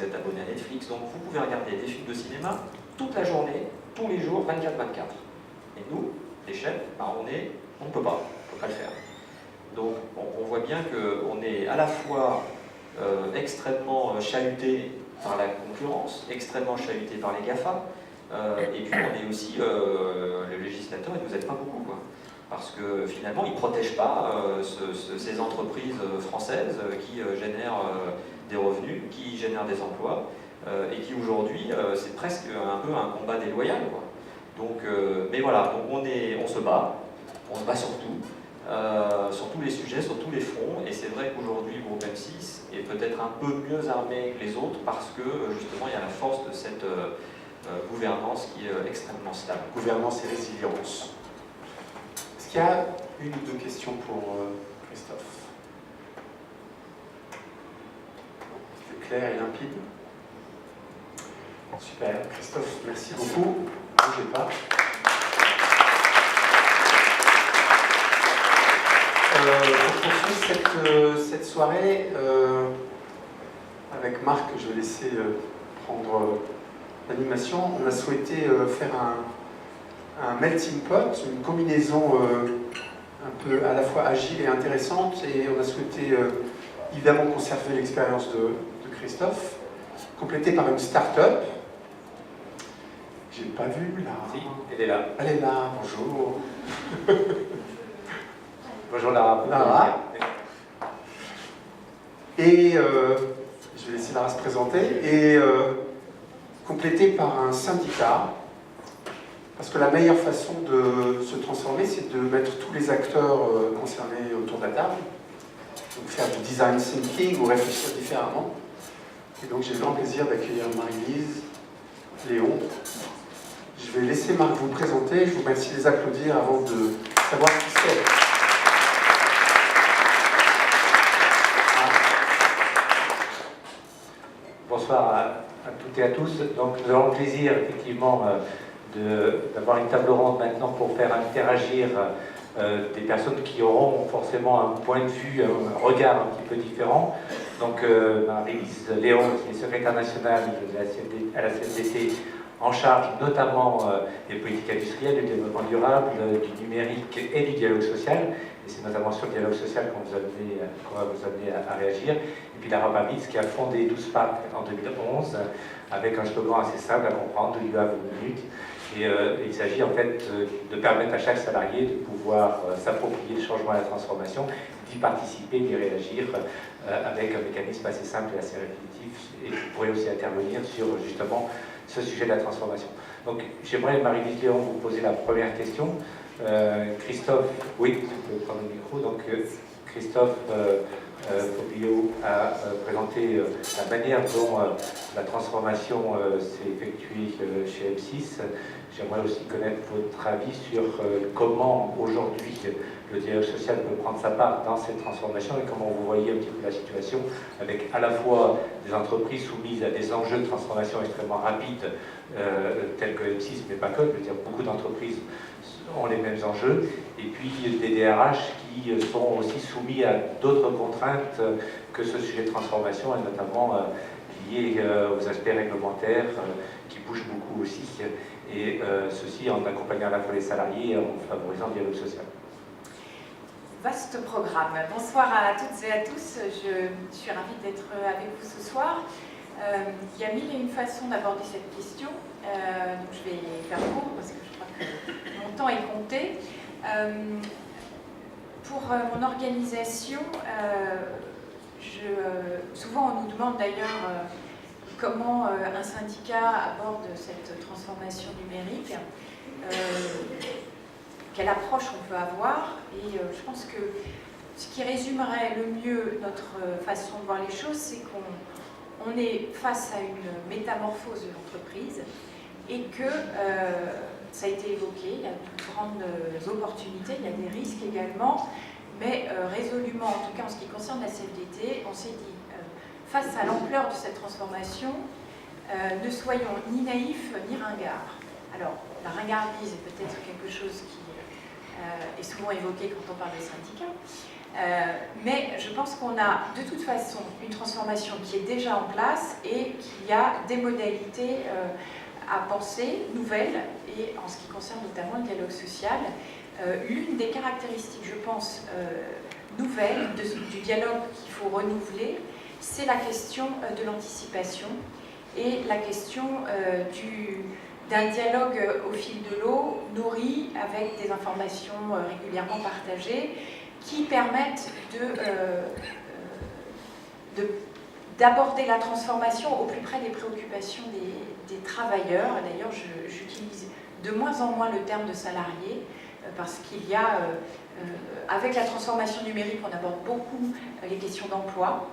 êtes abonné à Netflix, donc vous pouvez regarder des films de cinéma toute la journée, tous les jours, 24/24. Et nous, les chaînes, on ne peut pas le faire. Donc on voit bien qu'on est à la fois extrêmement chahuté par la concurrence, extrêmement chahuté par les GAFA, et puis on est aussi, le législateur il ne nous aide pas beaucoup, quoi. Parce que finalement il ne protège pas ces entreprises françaises qui génèrent des revenus, qui génèrent des emplois, et qui aujourd'hui, c'est presque un peu un combat déloyal, quoi. Donc, mais voilà, donc on se bat sur tous les sujets, sur tous les fronts, et c'est vrai qu'aujourd'hui le groupe M6 est peut-être un peu mieux armé que les autres parce que justement il y a la force de cette gouvernance qui est extrêmement stable. Gouvernance et résilience. Est-ce qu'il y a une ou deux questions pour Christophe? C'est clair et limpide. Super, Christophe, merci beaucoup. Ne bougez pas. Pour poursuivre cette soirée, avec Marc, je vais laisser prendre l'animation. On a souhaité faire un melting pot, une combinaison un peu à la fois agile et intéressante, et on a souhaité évidemment conserver l'expérience de Christophe, complétée par une start-up. J'ai pas vu là. Si, elle est là. Elle est là, bonjour. Bonjour Lara. Lara. Et je vais laisser Lara se présenter. Et complétée par un syndicat. Parce que la meilleure façon de se transformer, c'est de mettre tous les acteurs concernés autour de la table. Donc faire du design thinking ou réfléchir différemment. Et donc j'ai le grand plaisir d'accueillir Marie-Lise, Léon. Je vais laisser Marc vous présenter. Je vous remercie de les applaudir avant de savoir qui c'est. Bonsoir à toutes et à tous. Donc nous avons le plaisir effectivement d'avoir une table ronde maintenant pour faire interagir des personnes qui auront forcément un point de vue, un regard un petit peu différent. Donc Marie-Lise Léon, qui est secrétaire nationale à la CFDT, en charge notamment des politiques industrielles, du développement durable, du numérique et du dialogue social. Et c'est notamment sur le dialogue social qu'on va vous amener à réagir. Et puis Lara Bamitz, qui a fondé 12 Parcs en 2011, avec un slogan assez simple à comprendre, « You have a minute ». Et il s'agit en fait de permettre à chaque salarié de pouvoir s'approprier le changement et la transformation, d'y participer, d'y réagir avec un mécanisme assez simple et assez répétitif, et vous pourrez aussi intervenir sur justement ce sujet de la transformation. Donc j'aimerais, Marie-Lise Léon, vous poser la première question. Christophe, oui, tu peux prendre le micro. Donc Christophe Fobio a présenté la manière dont la transformation s'est effectuée chez M6. J'aimerais aussi connaître votre avis sur comment aujourd'hui le dialogue social peut prendre sa part dans cette transformation et comment vous voyez un petit peu la situation avec à la fois des entreprises soumises à des enjeux de transformation extrêmement rapides tels que M6, mais pas que, je veux dire beaucoup d'entreprises ont les mêmes enjeux, et puis des DRH qui sont aussi soumis à d'autres contraintes que ce sujet de transformation, et notamment liées aux aspects réglementaires qui bougent beaucoup aussi, et ceci en accompagnant à la fois les salariés et en favorisant le dialogue social. Vaste programme. Bonsoir à toutes et à tous. Je suis ravie d'être avec vous ce soir. Il y a mille et une façons d'aborder cette question. Donc je vais faire court parce que je crois que mon temps est compté. Pour mon organisation, souvent on nous demande d'ailleurs comment un syndicat aborde cette transformation numérique. Quelle approche on peut avoir, et je pense que ce qui résumerait le mieux notre façon de voir les choses, c'est qu'on est face à une métamorphose de l'entreprise et que, ça a été évoqué, il y a de grandes opportunités, il y a des risques également, mais résolument, en tout cas en ce qui concerne la CFDT, on s'est dit, face à l'ampleur de cette transformation, ne soyons ni naïfs ni ringards. Alors, la ringardise est peut-être quelque chose qui est souvent évoqué quand on parle de syndicats. Mais je pense qu'on a de toute façon une transformation qui est déjà en place et qu'il y a des modalités à penser, nouvelles, et en ce qui concerne notamment le dialogue social. L'une des caractéristiques, je pense, nouvelles du dialogue qu'il faut renouveler, c'est la question de l'anticipation et la question d'un dialogue au fil de l'eau, nourri avec des informations régulièrement partagées, qui permettent d'aborder la transformation au plus près des préoccupations des travailleurs. D'ailleurs, j'utilise de moins en moins le terme de salarié, parce qu'il y a, avec la transformation numérique, on aborde beaucoup les questions d'emploi.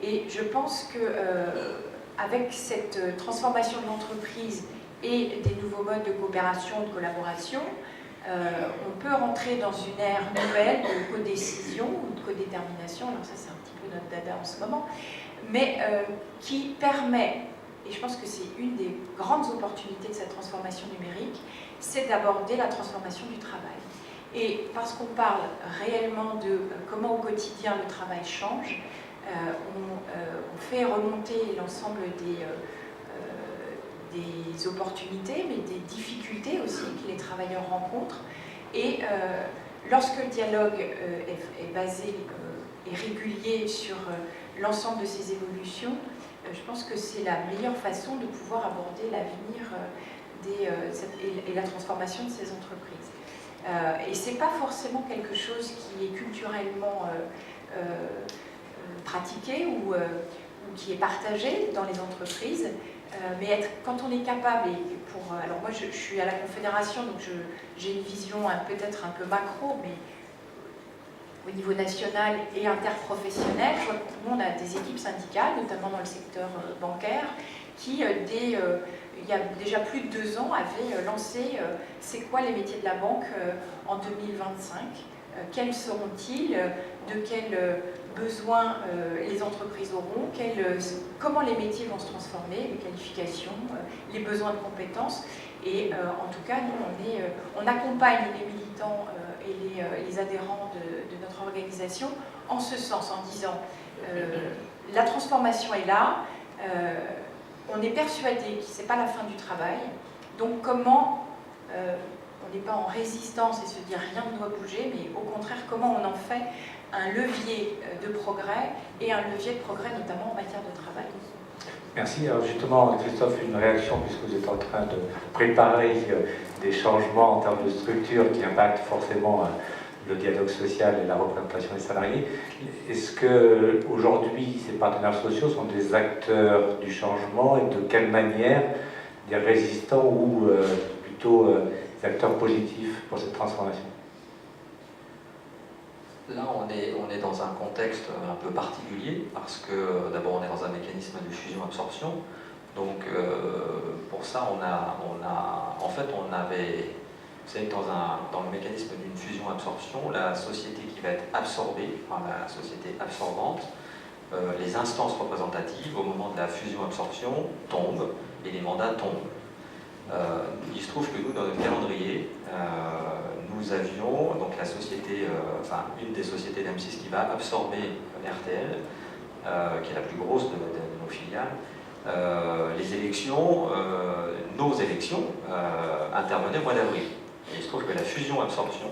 Et je pense qu'avec cette transformation de l'entreprise et des nouveaux modes de coopération, de collaboration, on peut rentrer dans une ère nouvelle de codécision ou de codétermination. Alors ça, c'est un petit peu notre dada en ce moment, mais qui permet, et je pense que c'est une des grandes opportunités de cette transformation numérique, c'est d'aborder la transformation du travail. Et parce qu'on parle réellement de comment au quotidien le travail change, on fait remonter l'ensemble des opportunités, mais des difficultés aussi que les travailleurs rencontrent. Et lorsque le dialogue est basé et régulier sur l'ensemble de ces évolutions, je pense que c'est la meilleure façon de pouvoir aborder l'avenir et la transformation de ces entreprises. Et ce n'est pas forcément quelque chose qui est culturellement pratiqué ou qui est partagé dans les entreprises, mais quand on est capable, alors moi je suis à la Confédération, donc j'ai une vision peut-être un peu macro, mais au niveau national et interprofessionnel, je vois que nous on a des équipes syndicales, notamment dans le secteur bancaire, qui il y a déjà plus de 2 ans avaient lancé c'est quoi les métiers de la banque en 2025, quels seront-ils, de quels besoins les entreprises auront, comment les métiers vont se transformer, les qualifications, les besoins de compétences. Et en tout cas, nous, on accompagne les militants et les adhérents de notre organisation en ce sens, en disant la transformation est là, on est persuadé que ce n'est pas la fin du travail, donc comment on n'est pas en résistance et se dire rien ne doit bouger, mais au contraire, comment on en fait un levier de progrès et un levier de progrès notamment en matière de travail. Merci. Alors justement, Christophe, une réaction, puisque vous êtes en train de préparer des changements en termes de structure qui impactent forcément le dialogue social et la représentation des salariés. Est-ce qu'aujourd'hui, ces partenaires sociaux sont des acteurs du changement et de quelle manière des résistants ou plutôt des acteurs positifs pour cette transformation? Là, on est dans un contexte un peu particulier parce que d'abord on est dans un mécanisme de fusion-absorption. Donc pour ça, en fait, on avait, vous savez, dans le mécanisme d'une fusion-absorption, la société qui va être absorbée par la société absorbante, les instances représentatives au moment de la fusion-absorption tombent et les mandats tombent. Il se trouve que nous, dans notre calendrier, nous avions donc la société, une des sociétés d'M6 qui va absorber RTL, qui est la plus grosse de nos filiales. Les élections, nos élections, intervenaient au mois d'avril. Et il se trouve que la fusion-absorption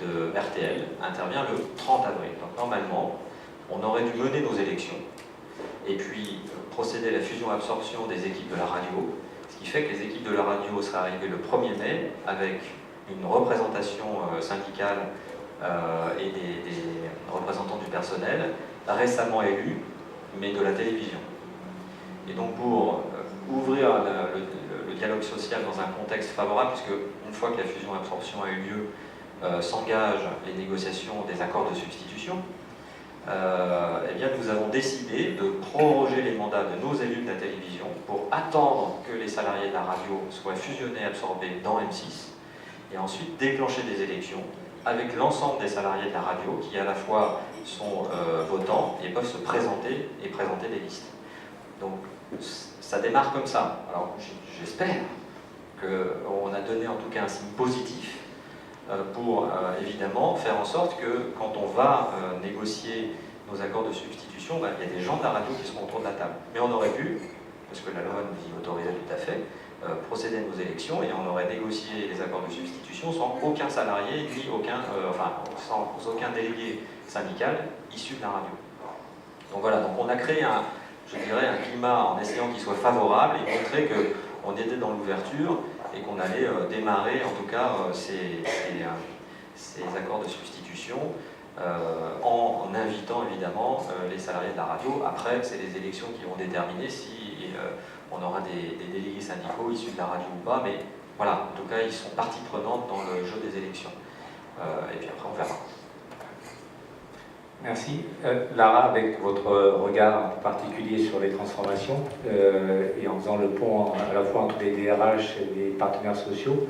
de RTL intervient le 30 avril. Donc normalement, on aurait dû mener nos élections et puis procéder à la fusion-absorption des équipes de la radio, ce qui fait que les équipes de la radio seraient arrivées le 1er mai avec une représentation syndicale et des représentants du personnel récemment élus, mais de la télévision. Et donc pour ouvrir le dialogue social dans un contexte favorable, puisque une fois que la fusion-absorption a eu lieu, s'engagent les négociations des accords de substitution, eh bien nous avons décidé de proroger les mandats de nos élus de la télévision pour attendre que les salariés de la radio soient fusionnés, absorbés dans M6, et ensuite déclencher des élections avec l'ensemble des salariés de la radio qui à la fois sont votants et peuvent se présenter et présenter des listes. Donc ça démarre comme ça. Alors j'espère qu'on a donné en tout cas un signe positif pour évidemment faire en sorte que quand on va négocier nos accords de substitution, il y a des gens de la radio qui seront autour de la table. Mais on aurait pu, parce que la loi nous y autorisait tout à fait, procéder à nos élections et on aurait négocié les accords de substitution sans aucun salarié, ni sans aucun délégué syndical issu de la radio. Donc voilà, donc on a créé je dirais, un climat en essayant qu'il soit favorable et montrer qu'on était dans l'ouverture et qu'on allait démarrer en tout cas ces accords de substitution en invitant évidemment les salariés de la radio. Après, c'est les élections qui vont déterminer si on aura des délégués syndicaux issus de la radio ou pas, mais voilà, en tout cas, ils sont partie prenante dans le jeu des élections. Et puis après, on verra. Merci. Lara, avec votre regard particulier sur les transformations et en faisant le pont à la fois entre les DRH et les partenaires sociaux,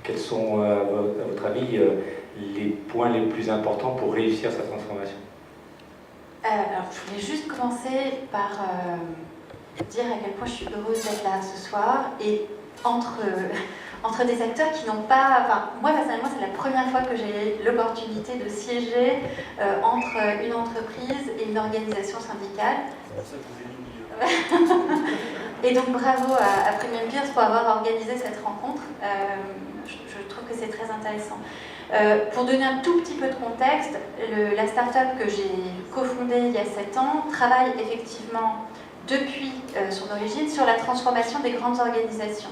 quels sont, à votre avis, les points les plus importants pour réussir sa transformation? Alors, je voulais juste commencer par dire à quel point je suis heureuse d'être là ce soir et entre des acteurs qui n'ont pas... Enfin, moi, personnellement, c'est la première fois que j'ai l'opportunité de siéger entre une entreprise et une organisation syndicale. Et donc, bravo à Premium Peers pour avoir organisé cette rencontre. Je trouve que c'est très intéressant. Pour donner un tout petit peu de contexte, la start-up que j'ai cofondée il y a 7 ans travaille effectivement depuis son origine sur la transformation des grandes organisations.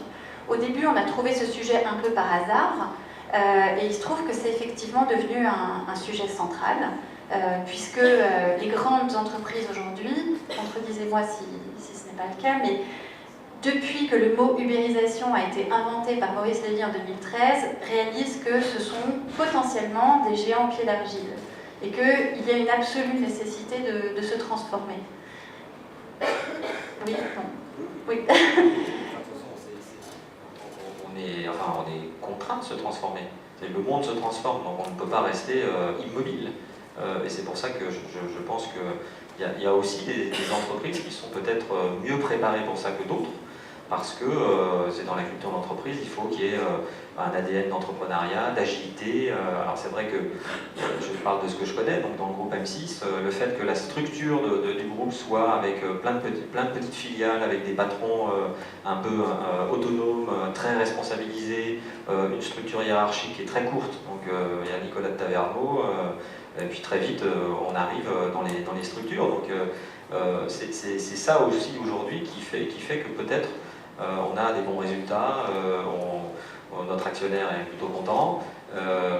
Au début, on a trouvé ce sujet un peu par hasard, et il se trouve que c'est effectivement devenu un sujet central, puisque les grandes entreprises aujourd'hui, contredisez-moi si ce n'est pas le cas, mais depuis que le mot ubérisation a été inventé par Maurice Lévy en 2013, réalisent que ce sont potentiellement des géants au pied d'argile, et qu'il y a une absolue nécessité de se transformer. Oui, bon. Oui. On est contraint de se transformer. Le monde se transforme, donc on ne peut pas rester immobile. Et c'est pour ça que je pense qu'il y a aussi des entreprises qui sont peut-être mieux préparées pour ça que d'autres, parce que c'est dans la culture d'entreprise, il faut qu'il y ait un ADN d'entrepreneuriat, d'agilité. Alors c'est vrai que je parle de ce que je connais, donc dans le groupe M6, le fait que la structure du groupe soit avec plein de petites filiales, avec des patrons un peu autonomes, très responsabilisés, une structure hiérarchique qui est très courte, donc il y a Nicolas de Taverneau, et puis très vite on arrive dans les structures, donc c'est ça aussi aujourd'hui qui fait que peut-être on a des bons résultats, notre actionnaire est plutôt content,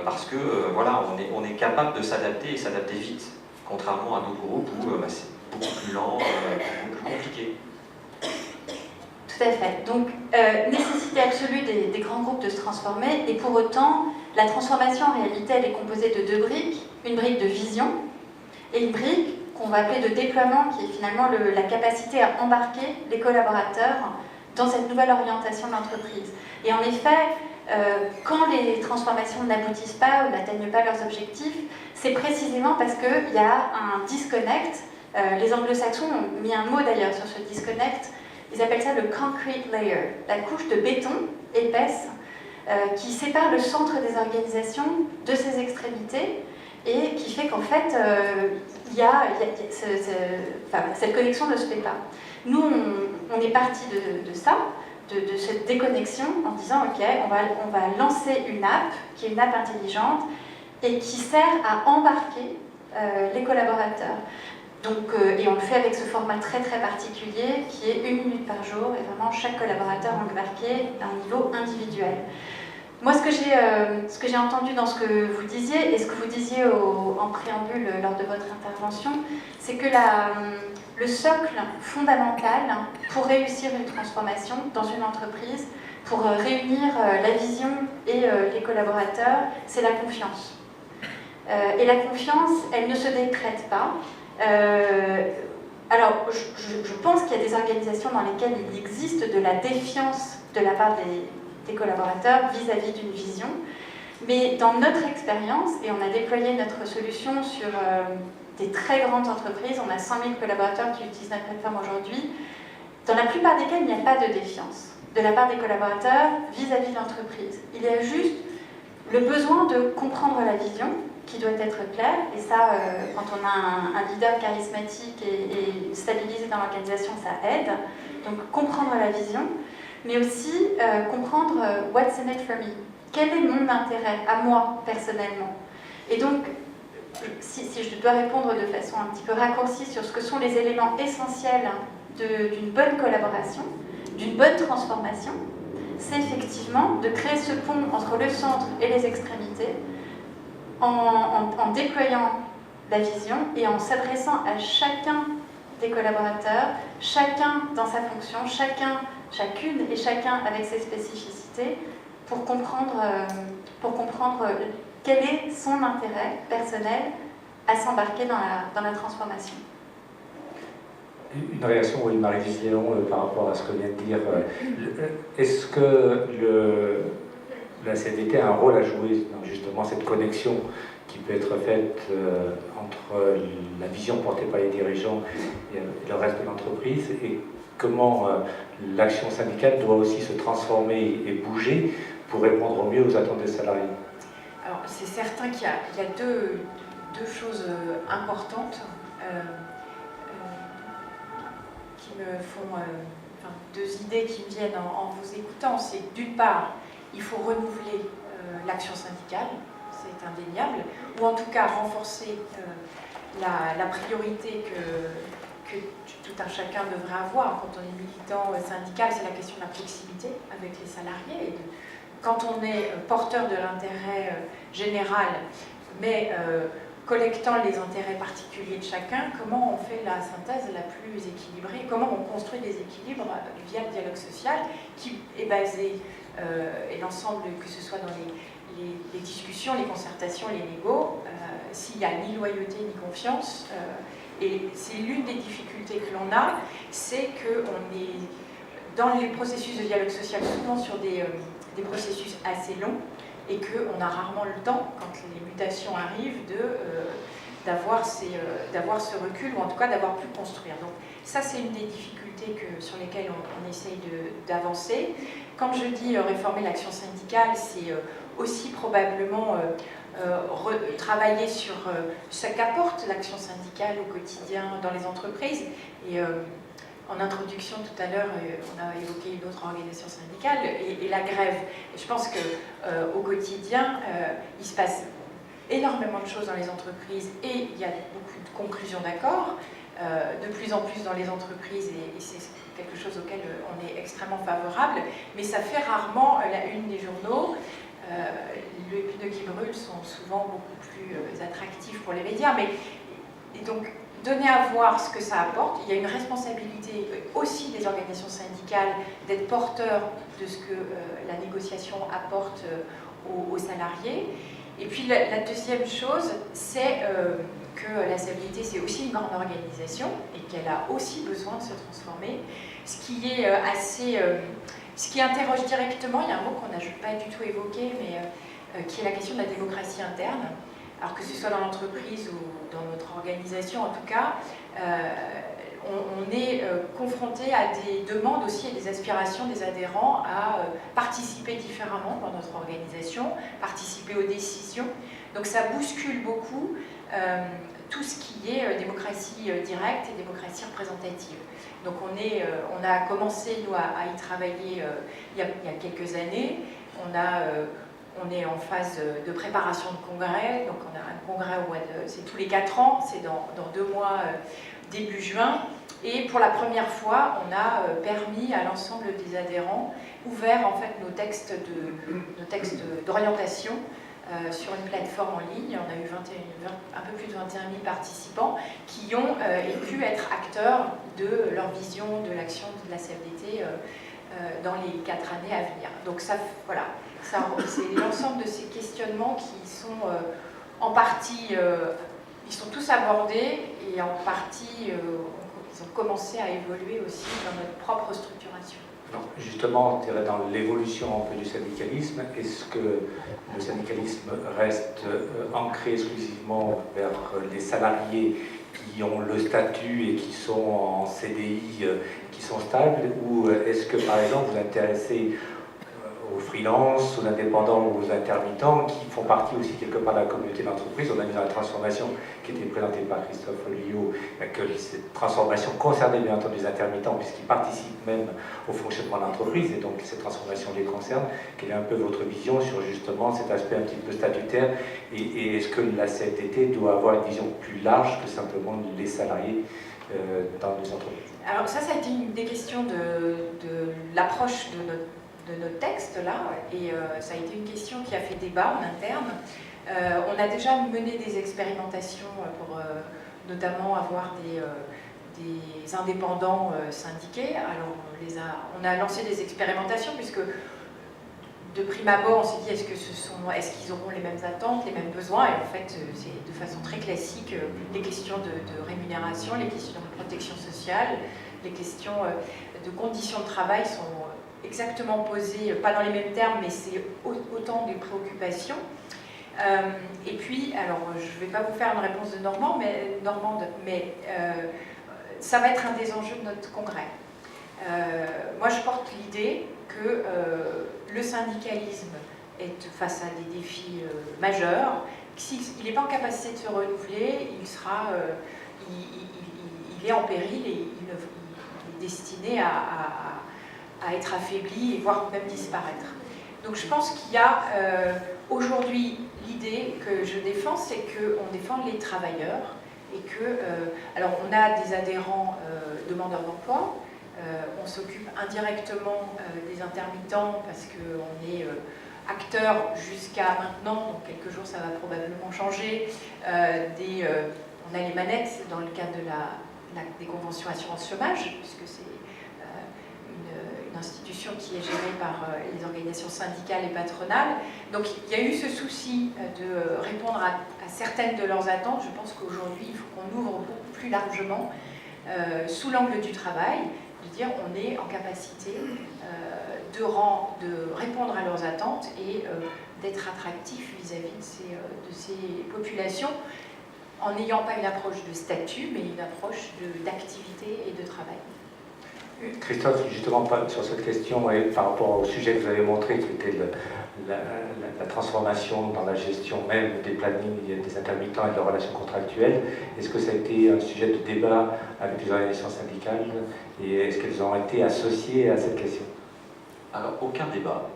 parce que voilà, on est capable de s'adapter et s'adapter vite, contrairement à d'autres groupes où c'est beaucoup plus lent, beaucoup plus compliqué. Tout à fait. Donc, nécessité absolue des grands groupes de se transformer, et pour autant, la transformation en réalité, elle est composée de 2 briques, une brique de vision et une brique qu'on va appeler de déploiement, qui est finalement la capacité à embarquer les collaborateurs dans cette nouvelle orientation de l'entreprise. Et en effet, quand les transformations n'aboutissent pas ou n'atteignent pas leurs objectifs, c'est précisément parce qu'il y a un disconnect. Les anglo-saxons ont mis un mot d'ailleurs sur ce disconnect. Ils appellent ça le concrete layer, la couche de béton épaisse qui sépare le centre des organisations de ses extrémités et qui fait qu'en fait, cette connexion ne se fait pas. Nous, on est parti de ça, de cette déconnexion, en disant ok, on va lancer une app qui est une app intelligente et qui sert à embarquer les collaborateurs. Donc, et on le fait avec ce format très très particulier qui est 1 minute par jour et vraiment chaque collaborateur embarqué à un niveau individuel. Moi, ce que j'ai entendu dans ce que vous disiez et ce que vous disiez en préambule lors de votre intervention, c'est que le socle fondamental pour réussir une transformation dans une entreprise, pour réunir la vision et les collaborateurs, c'est la confiance. Et la confiance, elle ne se décrète pas. Alors, je pense qu'il y a des organisations dans lesquelles il existe de la défiance de la part des collaborateurs vis-à-vis d'une vision, mais dans notre expérience, et on a déployé notre solution sur des très grandes entreprises, on a 100 000 collaborateurs qui utilisent notre plateforme aujourd'hui, dans la plupart desquels il n'y a pas de défiance de la part des collaborateurs vis-à-vis de l'entreprise. Il y a juste le besoin de comprendre la vision, qui doit être claire, et ça, quand on a un leader charismatique et stabilisé dans l'organisation, ça aide. Donc comprendre la vision, mais aussi comprendre what's in it for me. Quel est mon intérêt, à moi, personnellement? Et donc, si je dois répondre de façon un petit peu raccourcie sur ce que sont les éléments essentiels d'une bonne collaboration, d'une bonne transformation, c'est effectivement de créer ce pont entre le centre et les extrémités en déployant la vision et en s'adressant à chacun des collaborateurs, chacun dans sa fonction, chacune et chacun avec ses spécificités, pour comprendre quel est son intérêt personnel à s'embarquer dans la transformation. Une réaction, oui, Marie-Lise Léon, par rapport à ce que vient de dire. Est-ce que la CFDT a un rôle à jouer dans justement cette connexion qui peut être faite entre la vision portée par les dirigeants et le reste de l'entreprise, et comment l'action syndicale doit aussi se transformer et bouger pour répondre au mieux aux attentes des salariés? Alors, c'est certain qu'il y a deux choses importantes qui me font... deux idées qui me viennent en vous écoutant. C'est d'une part, il faut renouveler l'action syndicale, c'est indéniable, ou en tout cas renforcer la priorité que tout un chacun devrait avoir quand on est militant syndical, c'est la question de la proximité avec les salariés. Quand on est porteur de l'intérêt général, mais collectant les intérêts particuliers de chacun, comment on fait la synthèse la plus équilibrée, comment on construit des équilibres via le dialogue social qui est basé, et l'ensemble, que ce soit dans les discussions, les concertations, les négos, s'il n'y a ni loyauté ni confiance, et c'est l'une des difficultés que l'on a, c'est qu'on est dans les processus de dialogue social souvent sur des processus assez longs, et qu'on a rarement le temps, quand les mutations arrivent, d'avoir ce recul, ou en tout cas d'avoir pu construire. Donc ça, c'est une des difficultés sur lesquelles on essaye d'avancer. Quand je dis réformer l'action syndicale, c'est aussi probablement travailler sur ce qu'apporte l'action syndicale au quotidien dans les entreprises. Et en introduction, tout à l'heure, on a évoqué une autre organisation syndicale et la grève. Et je pense qu'au quotidien, il se passe énormément de choses dans les entreprises et il y a beaucoup de conclusions d'accords, de plus en plus dans les entreprises, et c'est quelque chose auquel on est extrêmement favorable, mais ça fait rarement la une des journaux. Les pneus qui brûlent sont souvent beaucoup plus attractifs pour les médias, et donc donner à voir ce que ça apporte. Il y a une responsabilité aussi des organisations syndicales d'être porteurs de ce que la négociation apporte aux salariés. Et puis la deuxième chose, c'est que la CFDT, c'est aussi une grande organisation et qu'elle a aussi besoin de se transformer. Ce qui interroge directement, il y a un mot qu'on n'a pas du tout évoqué, mais qui est la question de la démocratie interne. Alors que ce soit dans l'entreprise ou dans notre organisation, en tout cas, on est confronté à des demandes aussi et des aspirations des adhérents à participer différemment dans notre organisation, participer aux décisions. Donc ça bouscule beaucoup tout ce qui est démocratie directe et démocratie représentative. Donc on a commencé, nous, à y travailler il y a quelques années. On est en phase de préparation de congrès, donc on a un congrès c'est tous les 4 ans, c'est dans 2 mois, début juin, et pour la première fois, on a permis à l'ensemble des adhérents, ouvert en fait nos textes d'orientation sur une plateforme en ligne. On a eu un peu plus de 21 000 participants qui ont pu être acteurs de leur vision de l'action de la CFDT dans les 4 années à venir. Donc ça, voilà. C'est l'ensemble de ces questionnements qui sont en partie, ils sont tous abordés et en partie, ils ont commencé à évoluer aussi dans notre propre structuration. Alors, justement, dans l'évolution un peu du syndicalisme, est-ce que le syndicalisme reste ancré exclusivement vers les salariés qui ont le statut et qui sont en CDI, qui sont stables, ou est-ce que, par exemple, vous intéressez aux freelances, aux indépendants ou aux intermittents qui font partie aussi quelque part de la communauté d'entreprise? On a vu dans la transformation qui était présentée par Christophe Liot que cette transformation concernait bien entendu les intermittents puisqu'ils participent même au fonctionnement de l'entreprise, et donc cette transformation les concerne. Quelle est un peu votre vision sur justement cet aspect un petit peu statutaire, et est-ce que la CFDT doit avoir une vision plus large que simplement les salariés dans les entreprises. Alors ça a été une des questions de l'approche de notre texte là, et ça a été une question qui a fait débat en interne. On a déjà mené des expérimentations pour notamment avoir des indépendants syndiqués. Alors on a lancé des expérimentations puisque de prime abord on s'est dit est-ce qu'ils auront les mêmes attentes, les mêmes besoins, et en fait c'est de façon très classique les questions de rémunération, les questions de protection sociale, les questions de conditions de travail sont exactement posées, pas dans les mêmes termes, mais c'est autant des préoccupations. Et puis, alors je ne vais pas vous faire une réponse de normande, mais ça va être un des enjeux de notre congrès. Moi je porte l'idée que le syndicalisme est face à des défis majeurs. S'il n'est pas en capacité de se renouveler, il est en péril et il est destiné à être affaibli et voire même disparaître. Donc je pense qu'il y a aujourd'hui l'idée que je défends, c'est qu'on défend les travailleurs et que, alors on a des adhérents demandeurs d'emploi, on s'occupe indirectement des intermittents parce qu'on est acteur jusqu'à maintenant, donc quelques jours ça va probablement changer. On a les manettes dans le cadre des conventions assurance chômage, puisque c'est une institution qui est gérée par les organisations syndicales et patronales. Donc il y a eu ce souci de répondre à certaines de leurs attentes. Je pense qu'aujourd'hui il faut qu'on ouvre beaucoup plus largement sous l'angle du travail, de dire on est en capacité de répondre à leurs attentes et d'être attractif vis-à-vis de ces populations, en n'ayant pas une approche de statut, mais une approche d'activité et de travail. Christophe, justement, sur cette question et par rapport au sujet que vous avez montré, qui était la transformation dans la gestion même des plannings des intermittents et de leurs relations contractuelles, est-ce que ça a été un sujet de débat avec les organisations syndicales et est-ce qu'elles ont été associées à cette question? Alors, aucun débat.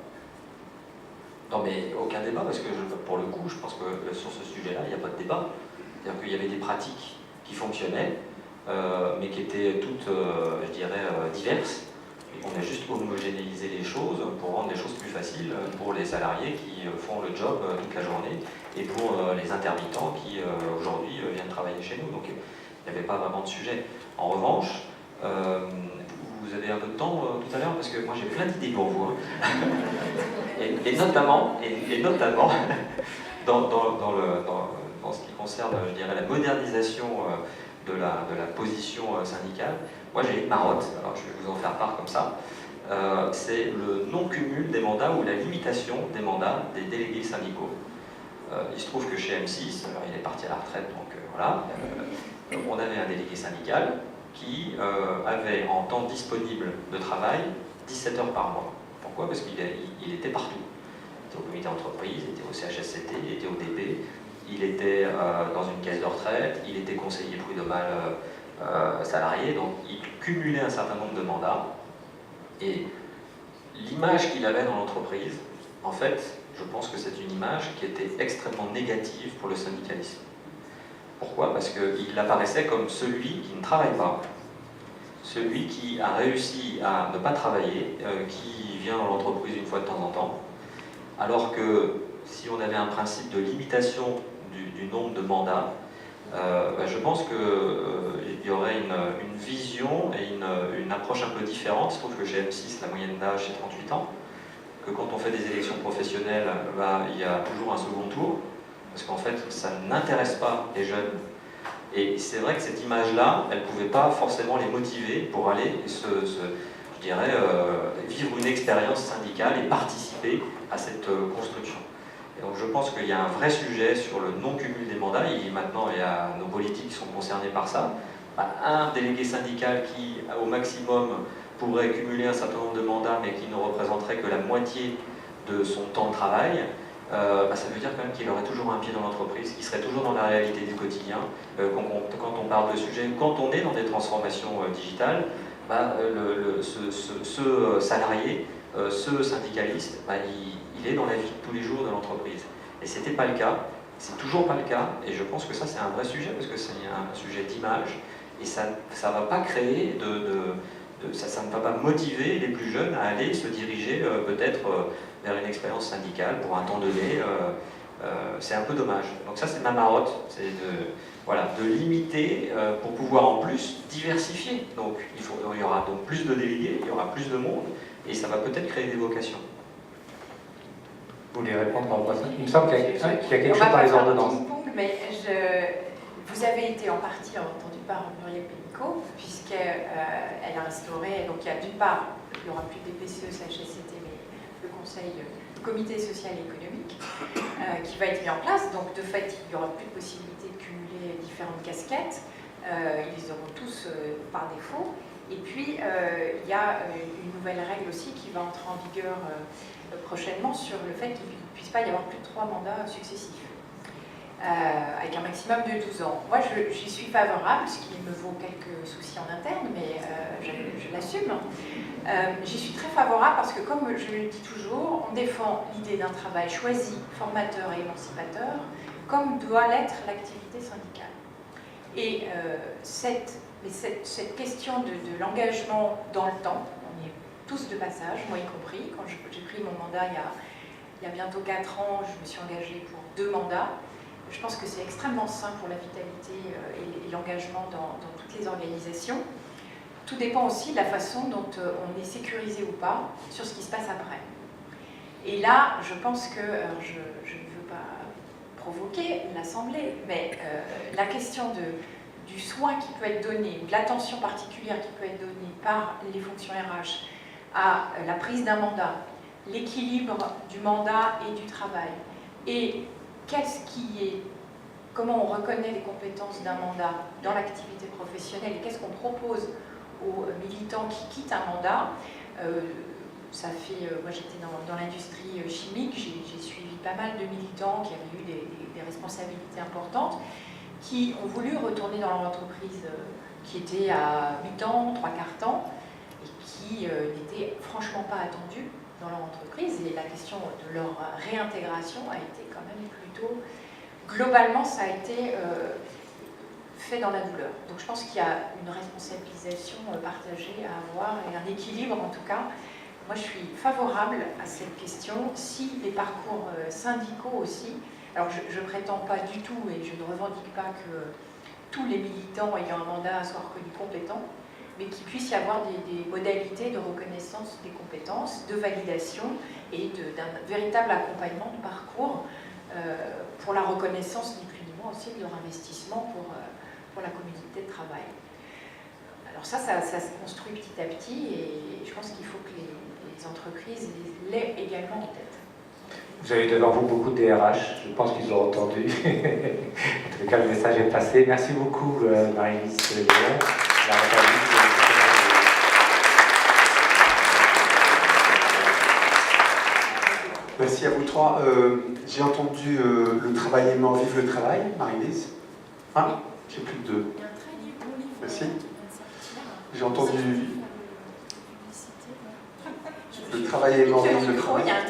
Non, mais aucun débat, parce que pour le coup, je pense que sur ce sujet-là, il n'y a pas de débat. C'est-à-dire qu'il y avait des pratiques qui fonctionnaient, mais qui étaient toutes, je dirais, diverses. Et on a juste homogénéisé les choses pour rendre les choses plus faciles pour les salariés qui font le job toute la journée et pour les intermittents qui, aujourd'hui, viennent travailler chez nous. Donc, il n'y avait pas vraiment de sujet. En revanche, vous avez un peu de temps tout à l'heure, parce que moi j'ai plein d'idées pour vous. Hein. et notamment dans ce qui concerne, je dirais, la modernisation de la position syndicale, moi j'ai une marotte, alors je vais vous en faire part comme ça, c'est le non-cumul des mandats ou la limitation des mandats des délégués syndicaux. Il se trouve que chez M6, alors il est parti à la retraite, donc voilà, on avait un délégué syndical qui avait en temps disponible de travail 17 heures par mois. Pourquoi? Parce qu'il était partout. Il était au comité d'entreprise, il était au CHSCT, il était au DP, il était dans une caisse de retraite, il était conseiller prud'homal salarié, donc il cumulait un certain nombre de mandats. Et l'image qu'il avait dans l'entreprise, en fait, je pense que c'est une image qui était extrêmement négative pour le syndicalisme. Pourquoi? Parce qu'il apparaissait comme celui qui ne travaille pas, celui qui a réussi à ne pas travailler, qui vient dans l'entreprise une fois de temps en temps, alors que si on avait un principe de limitation du nombre de mandats, je pense qu'il y aurait une vision et une approche un peu différente. Il se trouve que chez M6, la moyenne d'âge est 38 ans, que quand on fait des élections professionnelles, il y a toujours un second tour, parce qu'en fait, ça n'intéresse pas les jeunes. Et c'est vrai que cette image-là, elle ne pouvait pas forcément les motiver pour aller je dirais, vivre une expérience syndicale et participer à cette construction. Et donc je pense qu'il y a un vrai sujet sur le non-cumul des mandats. Maintenant, il y a nos politiques qui sont concernés par ça. Un délégué syndical qui, au maximum, pourrait cumuler un certain nombre de mandats, mais qui ne représenterait que la moitié de son temps de travail, ça veut dire quand même qu'il aurait toujours un pied dans l'entreprise, qu'il serait toujours dans la réalité du quotidien. Quand on parle de sujets, quand on est dans des transformations digitales, ce salarié, ce syndicaliste, il est dans la vie de tous les jours de l'entreprise. Et c'était pas le cas, c'est toujours pas le cas, et je pense que ça c'est un vrai sujet, parce que c'est un sujet d'image, Et ça ne va pas créer ça ne va pas motiver les plus jeunes à aller se diriger peut-être vers une expérience syndicale pour un temps donné. C'est un peu dommage. Donc ça, c'est ma marotte, c'est de limiter pour pouvoir en plus diversifier. Donc il y aura donc plus de délégués, il y aura plus de monde, et ça va peut-être créer des vocations. Vous voulez répondre en passant? Il me semble qu'il y a quelque chose dans les ordonnances. Mais vous avez été en partie entendu par Muriel Pénicaud, puisqu'elle a instauré, donc il y a d'une part, il n'y aura plus des PCE, CHSCT, mais le comité social et économique, qui va être mis en place. Donc de fait, il n'y aura plus de possibilité de cumuler différentes casquettes. Ils auront tous par défaut. Et puis, il y a une nouvelle règle aussi qui va entrer en vigueur prochainement sur le fait qu'il ne puisse pas y avoir plus de 3 mandats successifs, avec un maximum de 12 ans. Moi, j'y suis favorable, ce qui me vaut quelques soucis en interne, mais je l'assume. J'y suis très favorable parce que, comme je le dis toujours, on défend l'idée d'un travail choisi, formateur et émancipateur, comme doit l'être l'activité syndicale. Et cette question de l'engagement dans le temps, on y est tous de passage, moi y compris. Quand j'ai pris mon mandat il y a bientôt 4 ans, je me suis engagée pour 2 mandats. Je pense que c'est extrêmement sain pour la vitalité et l'engagement dans toutes les organisations. Tout dépend aussi de la façon dont on est sécurisé ou pas sur ce qui se passe après. Et là, je pense que, je ne veux pas provoquer l'Assemblée, mais la question du soin qui peut être donné, ou de l'attention particulière qui peut être donnée par les fonctions RH à la prise d'un mandat, l'équilibre du mandat et du travail, et comment on reconnaît les compétences d'un mandat dans l'activité professionnelle et qu'est-ce qu'on propose aux militants qui quittent un mandat. Moi j'étais dans l'industrie chimique, j'ai suivi pas mal de militants qui avaient eu des responsabilités importantes, qui ont voulu retourner dans leur entreprise qui était à mi-temps, 3/4 temps, et qui n'étaient franchement pas attendus dans leur entreprise. Et la question de leur réintégration a été quand même plutôt... Globalement, ça a été fait dans la douleur. Donc je pense qu'il y a une responsabilisation partagée à avoir, et un équilibre en tout cas. Moi je suis favorable à cette question, si les parcours syndicaux aussi... Alors, je ne prétends pas du tout, et je ne revendique pas que tous les militants ayant un mandat soient reconnus compétents, mais qu'il puisse y avoir des modalités de reconnaissance des compétences, de validation et d'un véritable accompagnement de parcours pour la reconnaissance, ni plus ni moins, aussi de leur investissement pour la communauté de travail. Alors ça se construit petit à petit, et je pense qu'il faut que les entreprises l'aient également en tête. Vous avez devant vous beaucoup de DRH, je pense qu'ils ont entendu. En tout cas, le message est passé. Merci beaucoup, Marie-Lise Léon. Merci à vous trois. J'ai entendu le travail aimant, vive le travail, Marie-Lise. Ah, j'ai plus de 2. Merci. J'ai entendu le travail aimant, vive le travail. Il y a un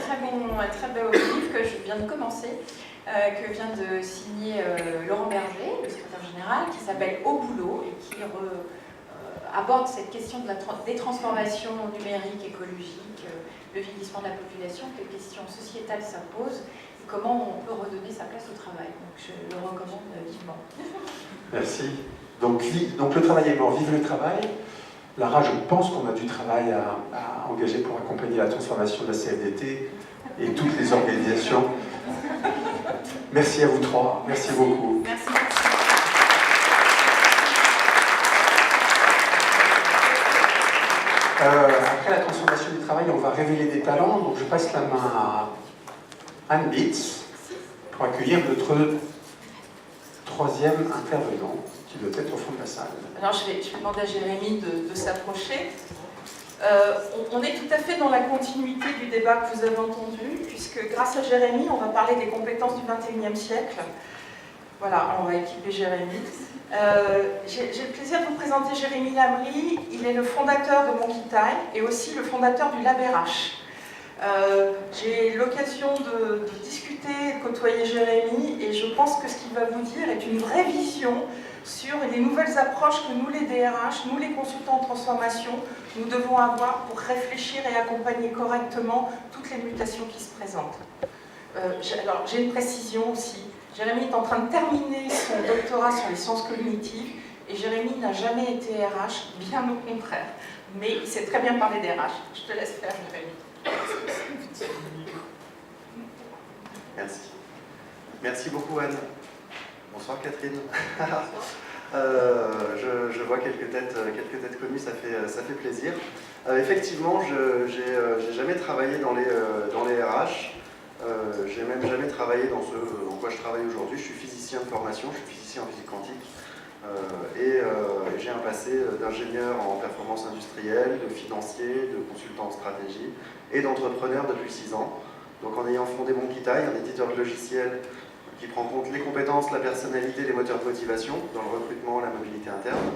très beau livre que je viens de commencer, que vient de signer Laurent Berger, le secrétaire général, qui s'appelle Au boulot, et qui aborde cette question des transformations numériques, écologiques, le vieillissement de la population, quelles questions sociétales ça pose, et comment on peut redonner sa place au travail. Donc je le recommande vivement. Merci. Donc le travail aimant, vive le travail. Lara, je pense qu'on a du travail à engager pour accompagner la transformation de la CFDT et toutes les organisations. Merci à vous trois. Merci beaucoup. Merci. Après la transformation du travail, on va révéler des talents. Donc je passe la main à Anne Bitz pour accueillir notre 3e intervenant, qui doit être au fond de la salle. Alors je vais demander à Jérémy de s'approcher. On est tout à fait dans la continuité du débat que vous avez entendu, puisque grâce à Jérémy, on va parler des compétences du XXIe siècle. Voilà, on va équiper Jérémy. J'ai le plaisir de vous présenter Jérémy Lamry. Il est le fondateur de Monkey Time et aussi le fondateur du Lab RH. J'ai eu l'occasion de discuter, de côtoyer Jérémy, et je pense que ce qu'il va vous dire est une vraie vision sur les nouvelles approches que nous, les DRH, nous, les consultants en transformation, nous devons avoir pour réfléchir et accompagner correctement toutes les mutations qui se présentent. Alors, j'ai une précision aussi. Jérémy est en train de terminer son doctorat sur les sciences cognitives et Jérémy n'a jamais été RH, bien au contraire. Mais il sait très bien parler des RH. Je te laisse faire, Jérémy. Merci. Merci beaucoup, Anne. Bonsoir, Catherine. Je vois quelques têtes connues, ça fait plaisir. Effectivement, j'ai jamais travaillé dans les RH. J'ai même jamais travaillé dans ce dans quoi je travaille aujourd'hui. Je suis physicien de formation, je suis physicien en physique quantique. J'ai un passé d'ingénieur en performance industrielle, de financier, de consultant en stratégie et d'entrepreneur depuis 6 ans. Donc en ayant fondé Monkey-Tai, un éditeur de logiciels qui prend en compte les compétences, la personnalité, les moteurs de motivation dans le recrutement, la mobilité interne,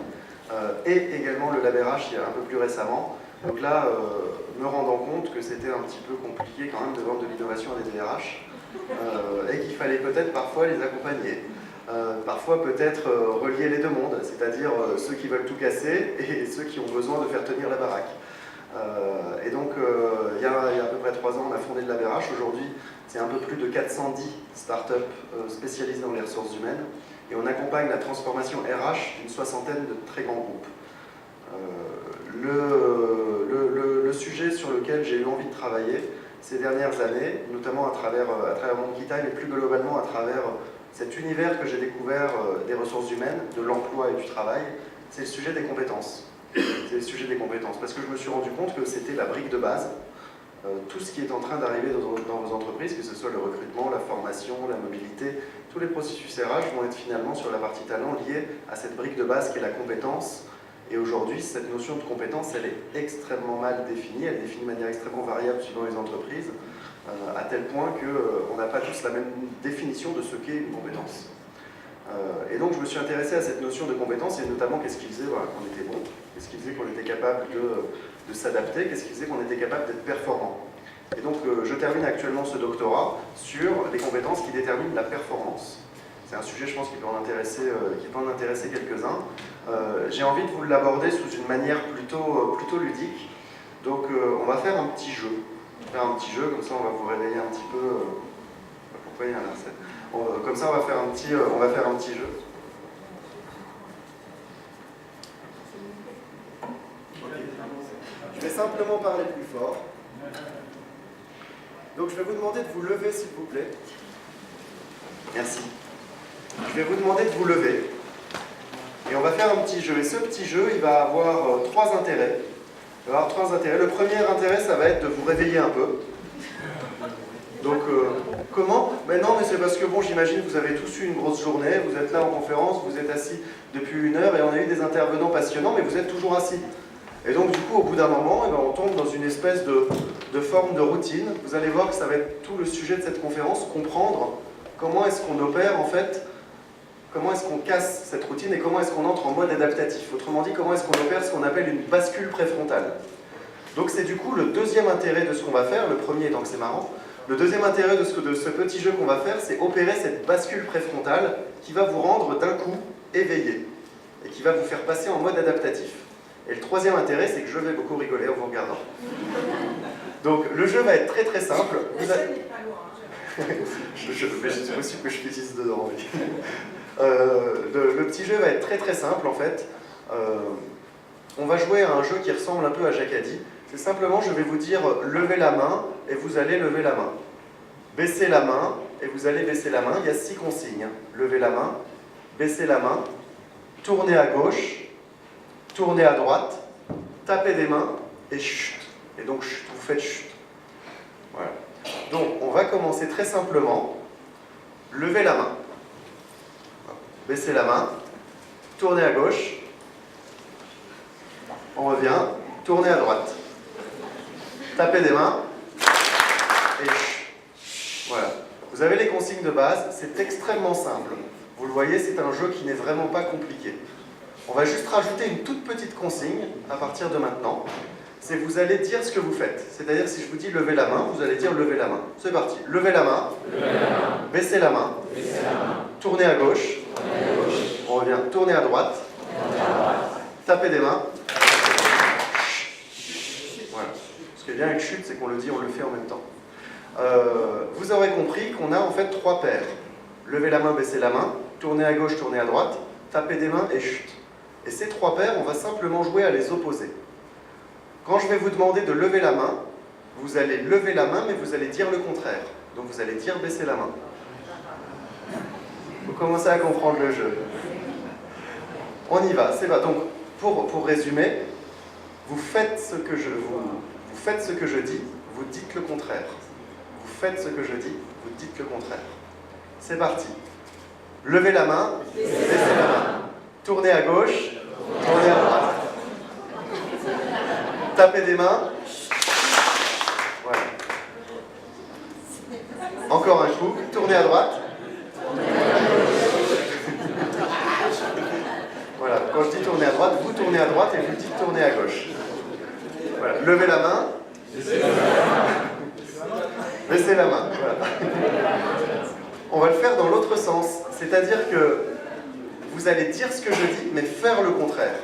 et également le LabRH il y a un peu plus récemment. Donc là, me rendant compte que c'était un petit peu compliqué quand même de vendre de l'innovation à des DRH et qu'il fallait peut-être parfois les accompagner. Parfois peut-être relier les deux mondes, c'est-à-dire ceux qui veulent tout casser et ceux qui ont besoin de faire tenir la baraque. Et donc il y a à peu près 3 ans, on a fondé le LabRH. Aujourd'hui, c'est un peu plus de 410 startups spécialisées dans les ressources humaines et on accompagne la transformation RH d'une 60aine de très grands groupes. Le sujet sur lequel j'ai eu envie de travailler ces dernières années, notamment à travers Monkey-Tai, mais plus globalement à travers cet univers que j'ai découvert des ressources humaines, de l'emploi et du travail, c'est le sujet des compétences. C'est le sujet des compétences, parce que je me suis rendu compte que c'était la brique de base. Tout ce qui est en train d'arriver dans vos entreprises, que ce soit le recrutement, la formation, la mobilité, tous les processus RH vont être finalement sur la partie talent liée à cette brique de base qui est la compétence. Et aujourd'hui, cette notion de compétence, elle est extrêmement mal définie, elle est définie de manière extrêmement variable suivant les entreprises, à tel point qu'on n'a pas tous la même définition de ce qu'est une compétence. Et donc je me suis intéressé à cette notion de compétence, et notamment qu'est-ce qui faisait qu'on était bon, qu'est-ce qui faisait qu'on était capable de s'adapter, qu'est-ce qui faisait qu'on était capable d'être performant. Et donc je termine actuellement ce doctorat sur les compétences qui déterminent la performance. C'est un sujet, je pense, qui peut en intéresser quelques-uns. J'ai envie de vous l'aborder sous une manière plutôt ludique. Donc on va faire un petit jeu. Comme ça on va vous réveiller un petit peu. Pourquoi il y a un comme ça on va faire un petit jeu. Okay. Je vais simplement parler plus fort. Donc je vais vous demander de vous lever, s'il vous plaît. Merci. Je vais vous demander de vous lever. Et on va faire un petit jeu. Et ce petit jeu, il va avoir 3 intérêts. Il va avoir 3 intérêts. Le premier intérêt, ça va être de vous réveiller un peu. Donc, comment? Ben non, mais c'est parce que, bon, j'imagine que vous avez tous eu une grosse journée, vous êtes là en conférence, vous êtes assis depuis 1 heure et on a eu des intervenants passionnants, mais vous êtes toujours assis. Et donc, du coup, au bout d'un moment, eh ben, on tombe dans une espèce de forme de routine. Vous allez voir que ça va être tout le sujet de cette conférence, comprendre comment est-ce qu'on opère, en fait, comment est-ce qu'on casse cette routine et comment est-ce qu'on entre en mode adaptatif. Autrement dit, comment est-ce qu'on opère ce qu'on appelle une bascule préfrontale. Donc, c'est du coup le deuxième intérêt de ce qu'on va faire, le premier étant que c'est marrant. Le deuxième intérêt de ce petit jeu qu'on va faire, c'est opérer cette bascule préfrontale qui va vous rendre d'un coup éveillé et qui va vous faire passer en mode adaptatif. Et le troisième intérêt, c'est que je vais beaucoup rigoler en vous regardant. Donc le jeu va être très très simple. C'est possible que je pisse dedans. Oui. Le petit jeu va être très très simple en fait. On va jouer à un jeu qui ressemble un peu à Jacadi. C'est simplement, je vais vous dire levez la main et vous allez lever la main. Baissez la main et vous allez baisser la main. Il y a 6 consignes. Levez la main, baissez la main, tournez à gauche, tournez à droite, tapez des mains et chut. Et donc chut, vous faites chut. Voilà. Donc on va commencer très simplement. Levez la main. Baissez la main, tournez à gauche, on revient, tournez à droite. Tapez des mains et chut. Voilà. Vous avez les consignes de base, c'est extrêmement simple. Vous le voyez, c'est un jeu qui n'est vraiment pas compliqué. On va juste rajouter une toute petite consigne à partir de maintenant. C'est vous allez dire ce que vous faites. C'est-à-dire si je vous dis levez la main, vous allez dire levez la main. C'est parti. Levez la main, baissez la main, tournez à gauche, on revient. Tournez à droite. Tapez des mains. Voilà. Ce qui est bien avec chute, c'est qu'on le dit, on le fait en même temps. Vous aurez compris qu'on a en fait 3 paires. Levez la main, baissez la main, tournez à gauche, tournez à droite, tapez des mains et chute. Et ces 3 paires, on va simplement jouer à les opposer. Quand je vais vous demander de lever la main, vous allez lever la main, mais vous allez dire le contraire. Donc vous allez dire baisser la main. Vous commencez à comprendre le jeu. On y va, c'est va. Donc, pour résumer, vous faites ce que je dis, vous dites le contraire. Vous faites ce que je dis, vous dites le contraire. C'est parti. Levez la main, baissez la main. Tournez à gauche, tournez à droite. Tapez des mains. Voilà. Encore un coup, tournez à droite. Voilà, quand je dis tourner à droite, vous tournez à droite et vous dites tourner à gauche. Voilà, levez la main. Baissez la main. Voilà. On va le faire dans l'autre sens, c'est-à-dire que vous allez dire ce que je dis, mais faire le contraire.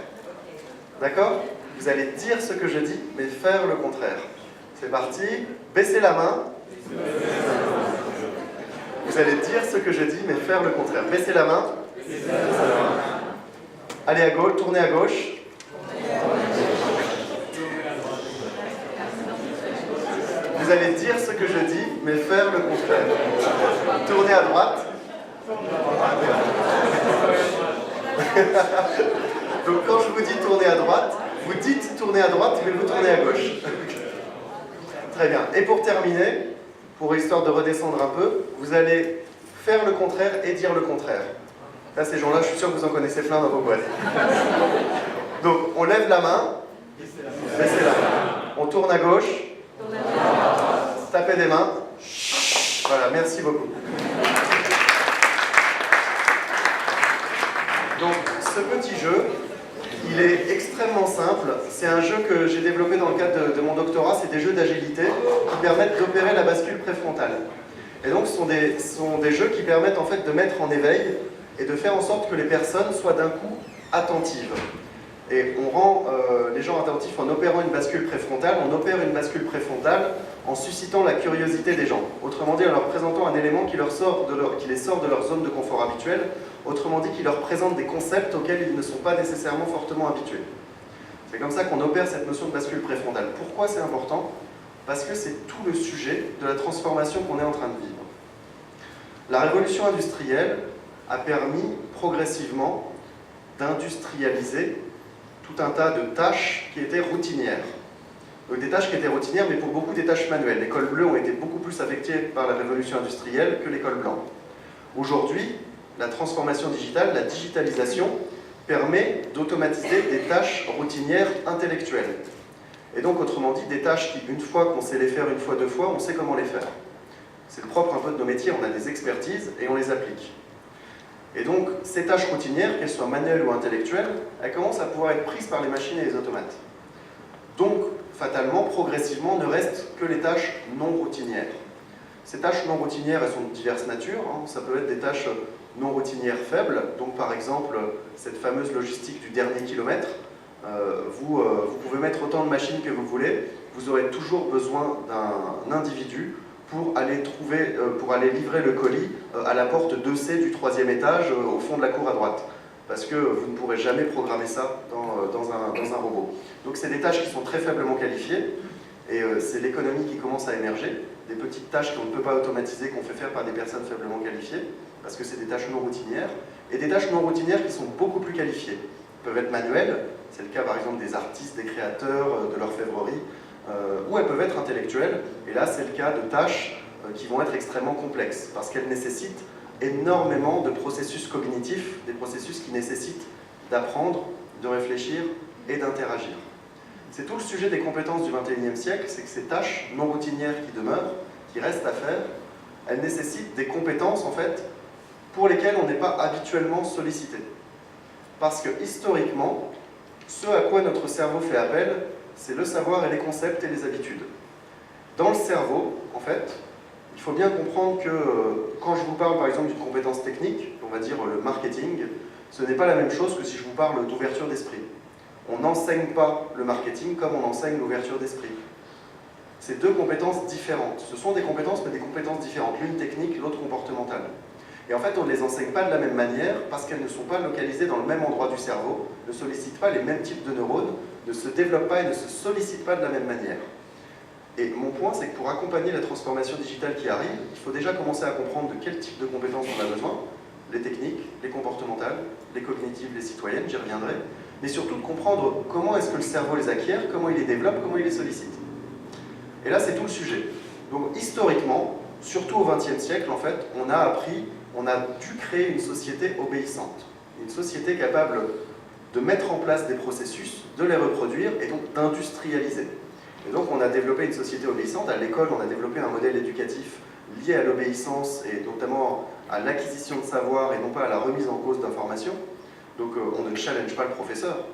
D'accord? Vous allez dire ce que je dis, mais faire le contraire. C'est parti. Baissez la main. Vous allez dire ce que je dis, mais faire le contraire. Baissez la main. Allez à gauche, tournez à gauche. Vous allez dire ce que je dis, mais faire le contraire. Tournez à droite. Donc quand je vous dis tourner à droite, vous dites tourner à droite, mais vous tournez à gauche. Très bien. Et pour terminer, pour histoire de redescendre un peu, vous allez faire le contraire et dire le contraire. Là, ces gens-là, je suis sûr que vous en connaissez plein dans vos boîtes. Donc, on lève la main, baissez la main. On tourne à gauche, tapez des mains. Voilà, merci beaucoup. Donc, ce petit jeu, il est extrêmement simple. C'est un jeu que j'ai développé dans le cadre de mon doctorat. C'est des jeux d'agilité qui permettent d'opérer la bascule préfrontale. Et donc, ce sont des jeux qui permettent en fait de mettre en éveil et de faire en sorte que les personnes soient d'un coup attentives. Et on rend les gens attentifs en opérant une bascule préfrontale. On opère une bascule préfrontale en suscitant la curiosité des gens. Autrement dit, en leur présentant un élément qui les sort de leur zone de confort habituelle. Autrement dit, qui leur présente des concepts auxquels ils ne sont pas nécessairement fortement habitués. C'est comme ça qu'on opère cette notion de bascule préfrontale. Pourquoi c'est important? Parce que c'est tout le sujet de la transformation qu'on est en train de vivre. La révolution industrielle a permis progressivement d'industrialiser tout un tas de tâches qui étaient routinières. Donc des tâches qui étaient routinières, mais pour beaucoup des tâches manuelles. Les cols bleus ont été beaucoup plus affectés par la révolution industrielle que les cols blancs. Aujourd'hui, la transformation digitale, la digitalisation, permet d'automatiser des tâches routinières intellectuelles. Et donc, autrement dit, des tâches qui, une fois qu'on sait les faire une fois, 2 fois, on sait comment les faire. C'est le propre un peu de nos métiers, on a des expertises et on les applique. Et donc, ces tâches routinières, qu'elles soient manuelles ou intellectuelles, elles commencent à pouvoir être prises par les machines et les automates. Donc, fatalement, progressivement, ne restent que les tâches non routinières. Ces tâches non routinières, elles sont de diverses natures. Ça peut être des tâches non routinières faibles, donc par exemple, cette fameuse logistique du dernier kilomètre. Vous pouvez mettre autant de machines que vous voulez, vous aurez toujours besoin d'un individu pour aller livrer le colis à la porte 2C du 3e étage au fond de la cour à droite. Parce que vous ne pourrez jamais programmer ça dans un robot. Donc c'est des tâches qui sont très faiblement qualifiées, et c'est l'économie qui commence à émerger, des petites tâches qu'on ne peut pas automatiser, qu'on fait faire par des personnes faiblement qualifiées, parce que c'est des tâches non routinières, et des tâches non routinières qui sont beaucoup plus qualifiées. Elles peuvent être manuelles, c'est le cas par exemple des artistes, des créateurs, de l'orfèvrerie, ou elles peuvent être intellectuelles, et là c'est le cas de tâches qui vont être extrêmement complexes, parce qu'elles nécessitent énormément de processus cognitifs, des processus qui nécessitent d'apprendre, de réfléchir et d'interagir. C'est tout le sujet des compétences du XXIe siècle, c'est que ces tâches non routinières qui demeurent, qui restent à faire, elles nécessitent des compétences en fait pour lesquelles on n'est pas habituellement sollicité. Parce que historiquement, ce à quoi notre cerveau fait appel, c'est le savoir et les concepts et les habitudes. Dans le cerveau, en fait, il faut bien comprendre que quand je vous parle par exemple d'une compétence technique, on va dire le marketing, Ce n'est pas la même chose que si je vous parle d'ouverture d'esprit. On n'enseigne pas le marketing comme on enseigne l'ouverture d'esprit. C'est deux compétences différentes. Ce sont des compétences, mais des compétences différentes. L'une technique, l'autre comportementale. Et en fait, on ne les enseigne pas de la même manière parce qu'elles ne sont pas localisées dans le même endroit du cerveau, ne sollicitent pas les mêmes types de neurones, ne se développent pas et ne se sollicitent pas de la même manière. Et mon point, c'est que pour accompagner la transformation digitale qui arrive, il faut déjà commencer à comprendre de quel type de compétences on a besoin, les techniques, les comportementales, les cognitives, les citoyennes, j'y reviendrai, mais surtout de comprendre comment est-ce que le cerveau les acquiert, comment il les développe, comment il les sollicite. Et là, c'est tout le sujet. Donc, historiquement, surtout au XXe siècle, en fait, on a dû créer une société obéissante. Une société capable de mettre en place des processus, de les reproduire et donc d'industrialiser. Et donc, on a développé une société obéissante. À l'école, on a développé un modèle éducatif lié à l'obéissance et notamment à l'acquisition de savoir et non pas à la remise en cause d'informations. Donc, on ne challenge pas le professeur.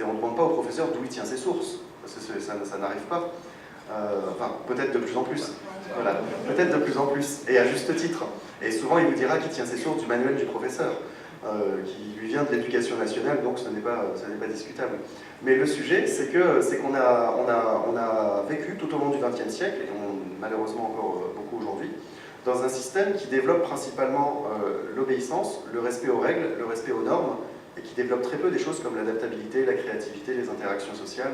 On ne demande pas au professeur d'où il tient ses sources. Parce que ça n'arrive pas. Enfin, peut-être de plus en plus. Voilà, peut-être de plus en plus, et à juste titre. Et souvent, il vous dira qu'il tient ses sources du manuel du professeur, qui lui vient de l'éducation nationale, donc ce n'est pas discutable. Mais le sujet, c'est qu'on a vécu tout au long du XXe siècle, et malheureusement encore beaucoup aujourd'hui, dans un système qui développe principalement l'obéissance, le respect aux règles, le respect aux normes, et qui développe très peu des choses comme l'adaptabilité, la créativité, les interactions sociales.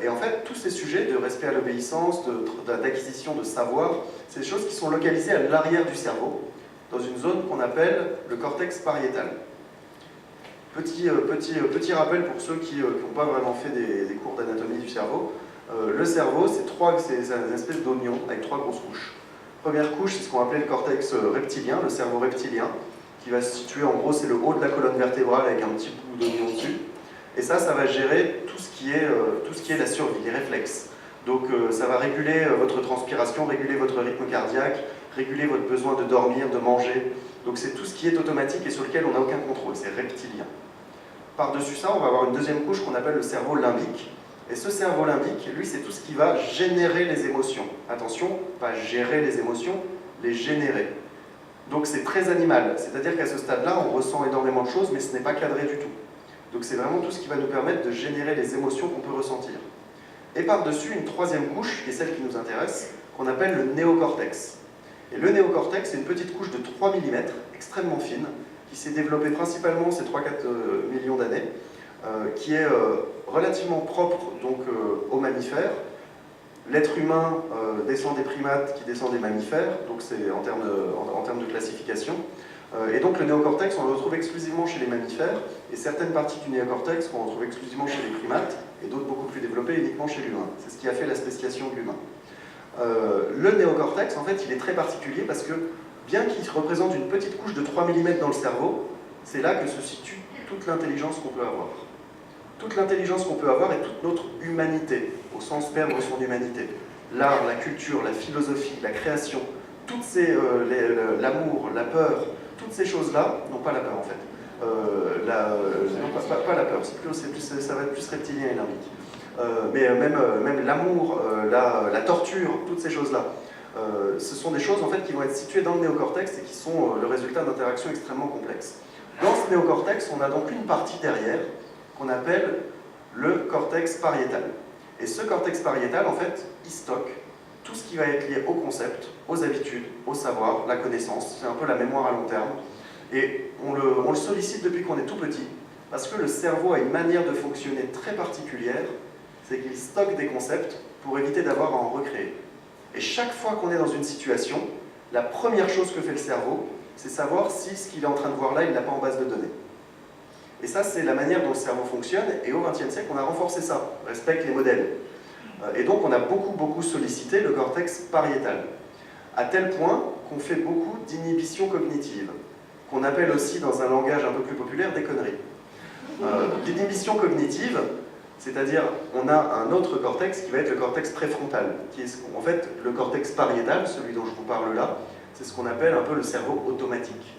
Et en fait, tous ces sujets de respect à l'obéissance, d'acquisition de savoir, c'est des choses qui sont localisées à l'arrière du cerveau, dans une zone qu'on appelle le cortex pariétal. Petit rappel pour ceux qui n'ont pas vraiment fait des cours d'anatomie du cerveau. Le cerveau, c'est une espèce d'oignon avec trois grosses couches. Première couche, c'est ce qu'on appelait le cortex reptilien, le cerveau reptilien, qui va se situer, en gros, c'est le haut de la colonne vertébrale avec un petit bout d'oignon dessus. Et ça va gérer tout ce qui est la survie, les réflexes. Donc ça va réguler votre transpiration, réguler votre rythme cardiaque, réguler votre besoin de dormir, de manger. Donc c'est tout ce qui est automatique et sur lequel on n'a aucun contrôle, c'est reptilien. Par-dessus ça, on va avoir une deuxième couche qu'on appelle le cerveau limbique. Et ce cerveau limbique, lui, c'est tout ce qui va générer les émotions. Attention, pas gérer les émotions, les générer. Donc c'est très animal, c'est-à-dire qu'à ce stade-là, on ressent énormément de choses, mais ce n'est pas cadré du tout. Donc c'est vraiment tout ce qui va nous permettre de générer les émotions qu'on peut ressentir. Et par-dessus, une troisième couche, qui est celle qui nous intéresse, qu'on appelle le néocortex. Et le néocortex, c'est une petite couche de 3 mm, extrêmement fine, qui s'est développée principalement ces 3-4 millions d'années, qui est relativement propre donc, aux mammifères. L'être humain descend des primates qui descend des mammifères, donc c'est en termes de classification. Et donc le néocortex, on le retrouve exclusivement chez les mammifères, et certaines parties du néocortex qu'on retrouve exclusivement chez les primates, et d'autres beaucoup plus développées uniquement chez l'humain. C'est ce qui a fait la spéciation de l'humain. Le néocortex, en fait, il est très particulier parce que, bien qu'il représente une petite couche de 3 mm dans le cerveau, c'est là que se situe toute l'intelligence qu'on peut avoir. Toute l'intelligence qu'on peut avoir et toute notre humanité, au sens perdre son humanité. L'art, la culture, la philosophie, la création, toutes ces, l'amour, la peur, toutes ces choses-là, non pas la peur en fait, non, pas la peur, ça va être plus reptilien et limbique. Mais même l'amour, la torture, toutes ces choses-là, ce sont des choses en fait qui vont être situées dans le néocortex et qui sont le résultat d'interactions extrêmement complexes. Dans ce néocortex, on a donc une partie derrière qu'on appelle le cortex pariétal. Et ce cortex pariétal, en fait, il stocke tout ce qui va être lié au concept, aux habitudes, au savoir, la connaissance. C'est un peu la mémoire à long terme. Et on le sollicite depuis qu'on est tout petit, parce que le cerveau a une manière de fonctionner très particulière, c'est qu'il stocke des concepts pour éviter d'avoir à en recréer. Et chaque fois qu'on est dans une situation, la première chose que fait le cerveau, c'est savoir si ce qu'il est en train de voir là, il ne l'a pas en base de données. Et ça, c'est la manière dont le cerveau fonctionne, et au XXe siècle, on a renforcé ça, respecte les modèles. Et donc, on a beaucoup sollicité le cortex pariétal, à tel point qu'on fait beaucoup d'inhibition cognitive, qu'on appelle aussi, dans un langage un peu plus populaire, des conneries. L'inhibition cognitive, c'est-à-dire, on a un autre cortex qui va être le cortex préfrontal, qui est en fait le cortex pariétal, celui dont je vous parle là, c'est ce qu'on appelle un peu le cerveau automatique.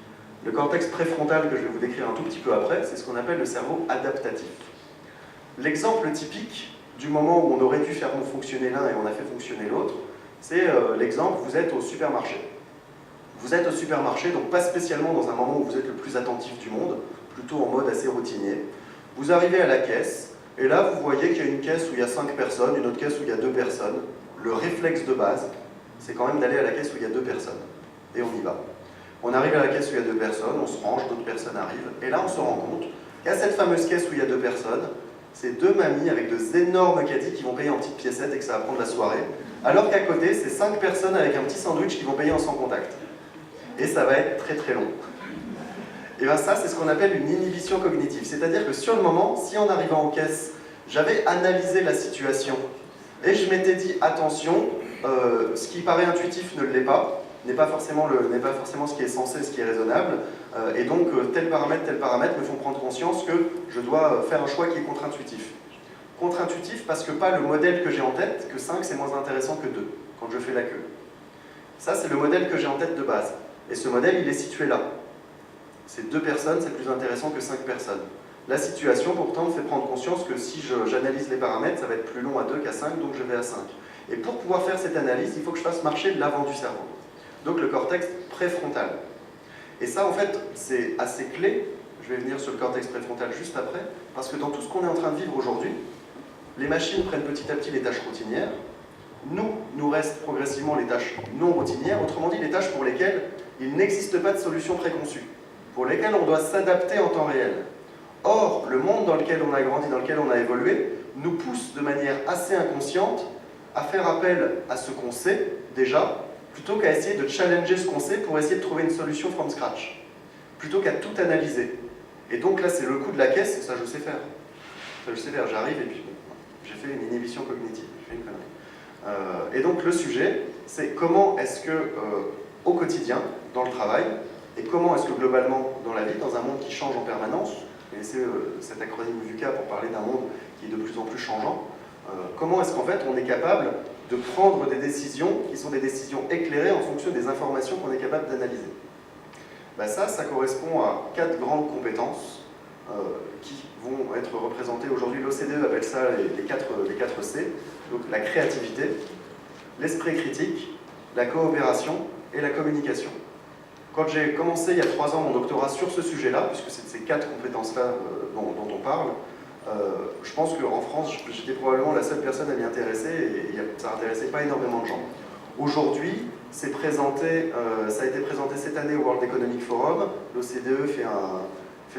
Le cortex préfrontal, que je vais vous décrire un tout petit peu après, c'est ce qu'on appelle le cerveau adaptatif. L'exemple typique du moment où on aurait dû faire fonctionner l'un et on a fait fonctionner l'autre, c'est l'exemple, vous êtes au supermarché. Vous êtes au supermarché, donc pas spécialement dans un moment où vous êtes le plus attentif du monde, plutôt en mode assez routinier. Vous arrivez à la caisse, et là vous voyez qu'il y a une caisse où il y a 5 personnes, une autre caisse où il y a 2 personnes. Le réflexe de base, c'est quand même d'aller à la caisse où il y a 2 personnes. Et on y va. On arrive à la caisse où il y a 2 personnes, on se range, d'autres personnes arrivent, et là on se rend compte qu'à cette fameuse caisse où il y a 2 personnes, c'est 2 mamies avec de énormes caddies qui vont payer en petites piécettes et que ça va prendre la soirée, alors qu'à côté, c'est 5 personnes avec un petit sandwich qui vont payer en sans contact. Et ça va être très très long. Et bien ça, c'est ce qu'on appelle une inhibition cognitive. C'est-à-dire que sur le moment, si en arrivant en caisse, j'avais analysé la situation et je m'étais dit, attention, ce qui paraît intuitif ne l'est pas, n'est pas forcément ce qui est censé, ce qui est raisonnable, et donc tel paramètre me font prendre conscience que je dois faire un choix qui est contre-intuitif. Contre-intuitif parce que pas le modèle que j'ai en tête, que 5 c'est moins intéressant que 2, quand je fais la queue. Ça c'est le modèle que j'ai en tête de base, et ce modèle il est situé là. C'est 2 personnes, c'est plus intéressant que 5 personnes. La situation pourtant me fait prendre conscience que si j'analyse les paramètres, ça va être plus long à 2 qu'à 5, donc je vais à 5. Et pour pouvoir faire cette analyse, il faut que je fasse marcher l'avant du cerveau. Donc le cortex préfrontal. Et ça, en fait, c'est assez clé. Je vais venir sur le cortex préfrontal juste après, parce que dans tout ce qu'on est en train de vivre aujourd'hui, les machines prennent petit à petit les tâches routinières. Nous restent progressivement les tâches non routinières, autrement dit les tâches pour lesquelles il n'existe pas de solution préconçue, pour lesquelles on doit s'adapter en temps réel. Or, le monde dans lequel on a grandi, dans lequel on a évolué, nous pousse de manière assez inconsciente à faire appel à ce qu'on sait déjà, plutôt qu'à essayer de challenger ce qu'on sait pour essayer de trouver une solution from scratch, plutôt qu'à tout analyser. Et donc là, c'est le coup de la caisse, et ça je sais faire. Ça je sais faire, j'arrive et puis j'ai fait une inhibition cognitive, j'ai fait une connerie. Et donc le sujet, c'est comment est-ce que, au quotidien, dans le travail, et comment est-ce que globalement dans la vie, dans un monde qui change en permanence, vous connaissez cet acronyme VUCA pour parler d'un monde qui est de plus en plus changeant, comment est-ce qu'en fait on est capable de prendre des décisions qui sont des décisions éclairées en fonction des informations qu'on est capable d'analyser. Ben ça correspond à 4 grandes compétences qui vont être représentées aujourd'hui. L'OCDE appelle ça les 4 C, donc la créativité, l'esprit critique, la coopération et la communication. Quand j'ai commencé il y a 3 ans mon doctorat sur ce sujet-là, puisque c'est ces 4 compétences-là dont on parle, je pense qu'en France, j'étais probablement la seule personne à m'y intéresser et ça n'intéressait pas énormément de gens. Aujourd'hui, ça a été présenté cette année au World Economic Forum. L'OCDE fait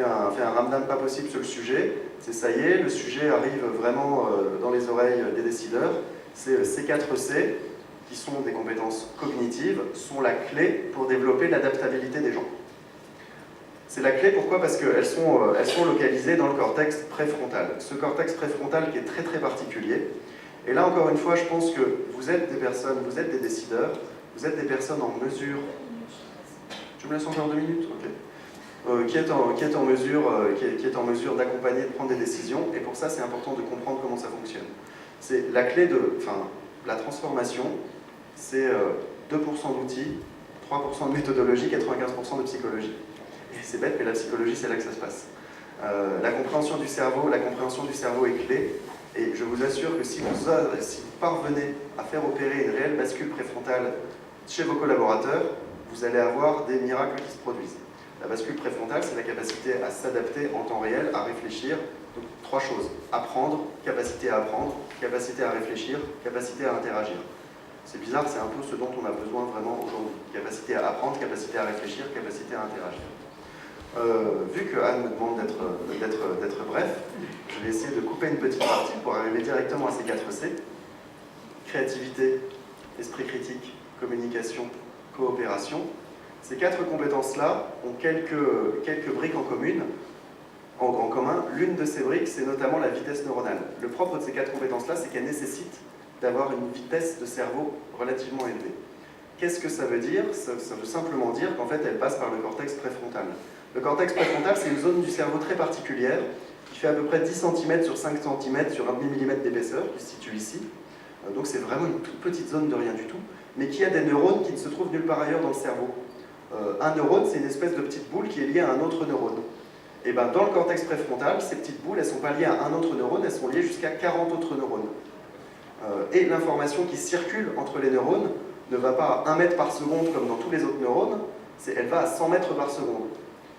un ramdam pas possible sur le sujet. Ça y est, le sujet arrive vraiment dans les oreilles des décideurs. Ces 4 C, qui sont des compétences cognitives, sont la clé pour développer l'adaptabilité des gens. C'est la clé, pourquoi? Parce qu'elles sont localisées dans le cortex préfrontal. Ce cortex préfrontal qui est très très particulier. Et là, encore une fois, je pense que vous êtes des personnes, vous êtes des décideurs, vous êtes des personnes en mesure... Tu me laisses encore 2 minutes? Ok. Qui est en mesure d'accompagner, de prendre des décisions. Et pour ça, c'est important de comprendre comment ça fonctionne. C'est la clé de la transformation, c'est 2% d'outils, 3% de méthodologie, 95% de psychologie. Et c'est bête, mais la psychologie, c'est là que ça se passe. La compréhension du cerveau est clé. Et je vous assure que si vous parvenez à faire opérer une réelle bascule préfrontale chez vos collaborateurs, vous allez avoir des miracles qui se produisent. La bascule préfrontale, c'est la capacité à s'adapter en temps réel, à réfléchir. Donc, 3 choses. Apprendre, capacité à réfléchir, capacité à interagir. C'est bizarre, c'est un peu ce dont on a besoin vraiment aujourd'hui. Capacité à apprendre, capacité à réfléchir, capacité à interagir. Vu que Anne me demande d'être bref, je vais essayer de couper une petite partie pour arriver directement à ces 4 C. Créativité, esprit critique, communication, coopération. Ces 4 compétences-là ont quelques briques en commun. L'une de ces briques, c'est notamment la vitesse neuronale. Le propre de ces 4 compétences-là, c'est qu'elles nécessitent d'avoir une vitesse de cerveau relativement élevée. Qu'est-ce que ça veut dire? Ça veut simplement dire qu'en fait, elle passe par le cortex préfrontal. Le cortex préfrontal, c'est une zone du cerveau très particulière qui fait à peu près 10 cm sur 5 cm sur un demi-millimètre d'épaisseur, qui se situe ici. Donc c'est vraiment une toute petite zone de rien du tout, mais qui a des neurones qui ne se trouvent nulle part ailleurs dans le cerveau. Un neurone, c'est une espèce de petite boule qui est liée à un autre neurone. Et ben, dans le cortex préfrontal, ces petites boules, elles ne sont pas liées à un autre neurone, elles sont liées jusqu'à 40 autres neurones. Et l'information qui circule entre les neurones ne va pas à 1 mètre par seconde comme dans tous les autres neurones, elle va à 100 mètres par seconde.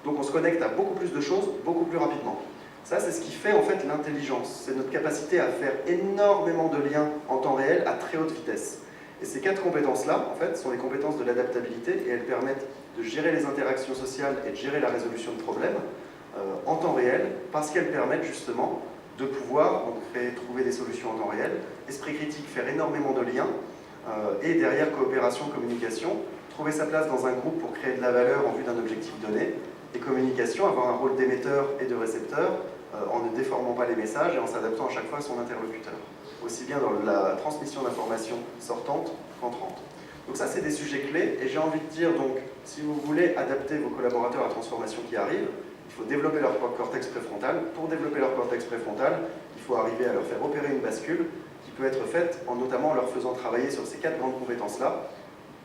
Donc on se connecte à beaucoup plus de choses, beaucoup plus rapidement. Ça, c'est ce qui fait en fait l'intelligence. C'est notre capacité à faire énormément de liens en temps réel à très haute vitesse. Et ces 4 compétences-là, en fait, sont les compétences de l'adaptabilité et elles permettent de gérer les interactions sociales et de gérer la résolution de problèmes en temps réel parce qu'elles permettent justement de pouvoir trouver des solutions en temps réel. Esprit critique, faire énormément de liens et derrière coopération, communication, trouver sa place dans un groupe pour créer de la valeur en vue d'un objectif donné. Et communication, avoir un rôle d'émetteur et de récepteur en ne déformant pas les messages et en s'adaptant à chaque fois à son interlocuteur. Aussi bien dans la transmission d'informations sortantes qu'entrantes. Donc ça, c'est des sujets clés et j'ai envie de dire, donc, si vous voulez adapter vos collaborateurs à la transformation qui arrive, il faut développer leur cortex préfrontal. Pour développer leur cortex préfrontal, il faut arriver à leur faire opérer une bascule qui peut être faite en notamment leur faisant travailler sur ces 4 grandes compétences-là.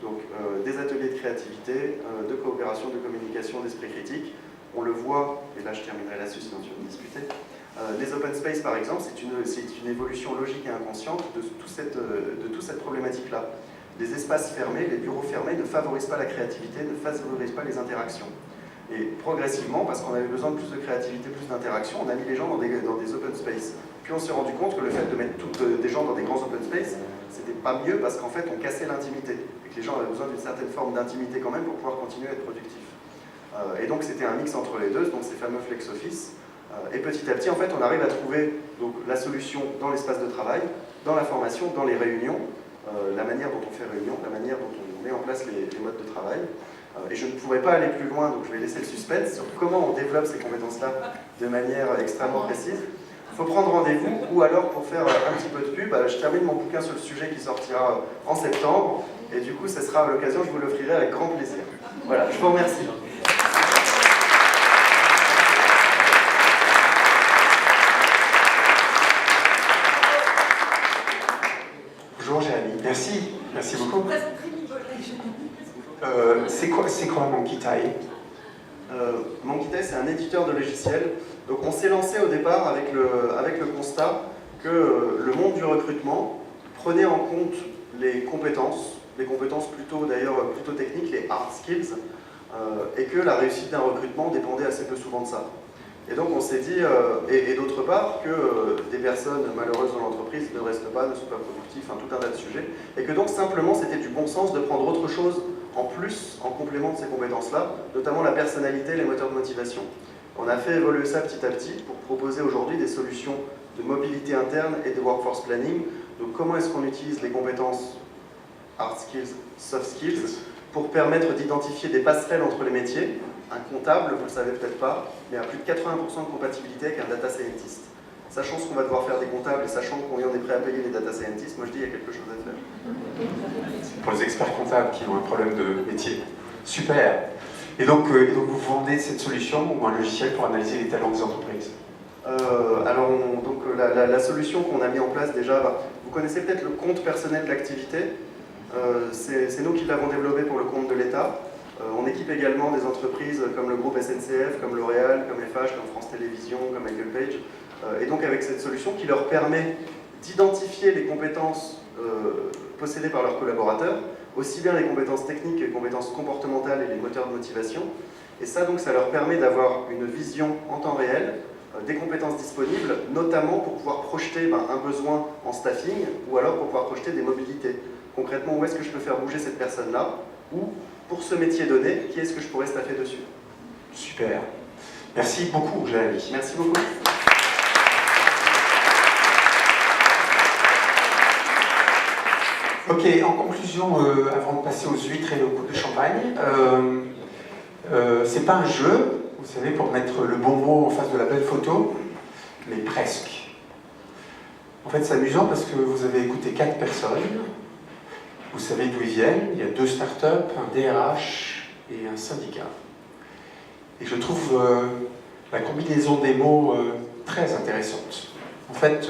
Donc des ateliers de créativité, de coopération, de communication, d'esprit critique. On le voit, et là je terminerai là-dessus sinon tu vas me discuter. Les open space par exemple, c'est une évolution logique et inconsciente de toute cette problématique-là. Les espaces fermés, les bureaux fermés ne favorisent pas la créativité, ne favorisent pas les interactions. Et progressivement, parce qu'on avait besoin de plus de créativité, plus d'interaction, on a mis les gens dans des open space. Puis on s'est rendu compte que le fait de mettre des gens dans des grands open space, c'était pas mieux parce qu'en fait on cassait l'intimité. Et que les gens avaient besoin d'une certaine forme d'intimité quand même pour pouvoir continuer à être productifs. Et donc c'était un mix entre les deux, donc ces fameux flex office. Et petit à petit, en fait, on arrive à trouver donc, la solution dans l'espace de travail, dans la formation, dans les réunions, la manière dont on fait réunion, la manière dont on met en place les modes de travail. Et je ne pourrais pas aller plus loin, donc je vais laisser le suspense sur comment on développe ces compétences-là de manière extrêmement précise. Il faut prendre rendez-vous, ou alors pour faire un petit peu de pub, je termine mon bouquin sur le sujet qui sortira en septembre, et du coup, ce sera à l'occasion, je vous l'offrirai avec grand plaisir. Voilà, je vous remercie. Bonjour Jérémy, merci beaucoup. C'est quoi Monkey-Tai? Monkey-Tai, c'est un éditeur de logiciels. Donc on s'est lancé au départ avec le constat que le monde du recrutement prenait en compte les compétences plutôt d'ailleurs plutôt techniques, les hard skills, et que la réussite d'un recrutement dépendait assez peu souvent de ça. Et donc on s'est dit, et d'autre part, que des personnes malheureuses dans l'entreprise ne restent pas, ne sont pas productives, enfin tout un tas de sujets, et que donc simplement c'était du bon sens de prendre autre chose en plus, en complément de ces compétences-là, notamment la personnalité, les moteurs de motivation. On a fait évoluer ça petit à petit pour proposer aujourd'hui des solutions de mobilité interne et de workforce planning. Donc comment est-ce qu'on utilise les compétences hard skills, soft skills, pour permettre d'identifier des passerelles entre les métiers. Un comptable, vous ne le savez peut-être pas, mais a plus de 80% de compatibilité avec un data scientist. Sachant ce qu'on va devoir faire des comptables et sachant combien on est prêt à payer les data scientists, moi je dis il y a quelque chose à faire. Pour les experts comptables qui ont un problème de métier. Super. Et donc vous vendez cette solution ou un logiciel pour analyser les talents des entreprises? Alors, la solution qu'on a mis en place déjà, vous connaissez peut-être le compte personnel de l'activité. C'est nous qui l'avons développé pour le compte de l'État. On équipe également des entreprises comme le groupe SNCF, comme L'Oréal, comme FH, comme France Télévisions, comme Michael Page. Et donc avec cette solution qui leur permet d'identifier les compétences possédées par leurs collaborateurs, aussi bien les compétences techniques que les compétences comportementales et les moteurs de motivation. Et ça, donc, ça leur permet d'avoir une vision en temps réel des compétences disponibles, notamment pour pouvoir projeter un besoin en staffing ou alors pour pouvoir projeter des mobilités. Concrètement, où est-ce que je peux faire bouger cette personne-là? Ou, pour ce métier donné, qui est-ce que je pourrais staffer dessus? Super. Merci beaucoup, Jérémy. Merci beaucoup. Ok, en conclusion, avant de passer aux huîtres et aux coupes de champagne, c'est pas un jeu, vous savez, pour mettre le bon mot en face de la belle photo, mais presque. En fait, c'est amusant parce que vous avez écouté 4 personnes, vous savez d'où ils viennent, il y a 2 startups, un DRH et un syndicat. Et je trouve la combinaison des mots très intéressante. En fait,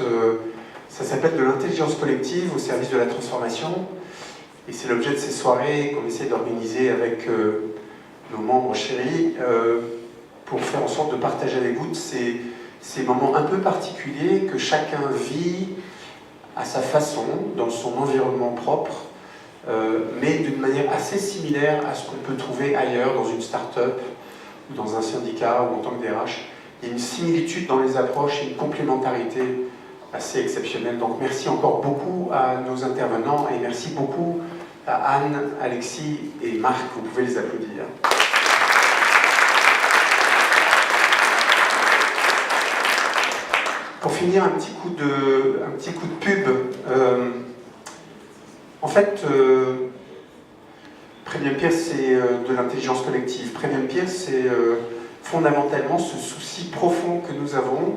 ça s'appelle de l'intelligence collective au service de la transformation, et c'est l'objet de ces soirées qu'on essaie d'organiser avec nos membres chéris pour faire en sorte de partager avec vous ces moments un peu particuliers que chacun vit à sa façon, dans son environnement propre, mais d'une manière assez similaire à ce qu'on peut trouver ailleurs dans une start-up ou dans un syndicat, ou en tant que DRH. Il y a une similitude dans les approches et une complémentarité assez exceptionnelle. Donc merci encore beaucoup à nos intervenants et merci beaucoup à Anne, Alexis et Marc. Vous pouvez les applaudir. Pour finir, un petit coup de pub. En fait, Premium Peers, c'est de l'intelligence collective. Premium Peers, c'est fondamentalement ce souci profond que nous avons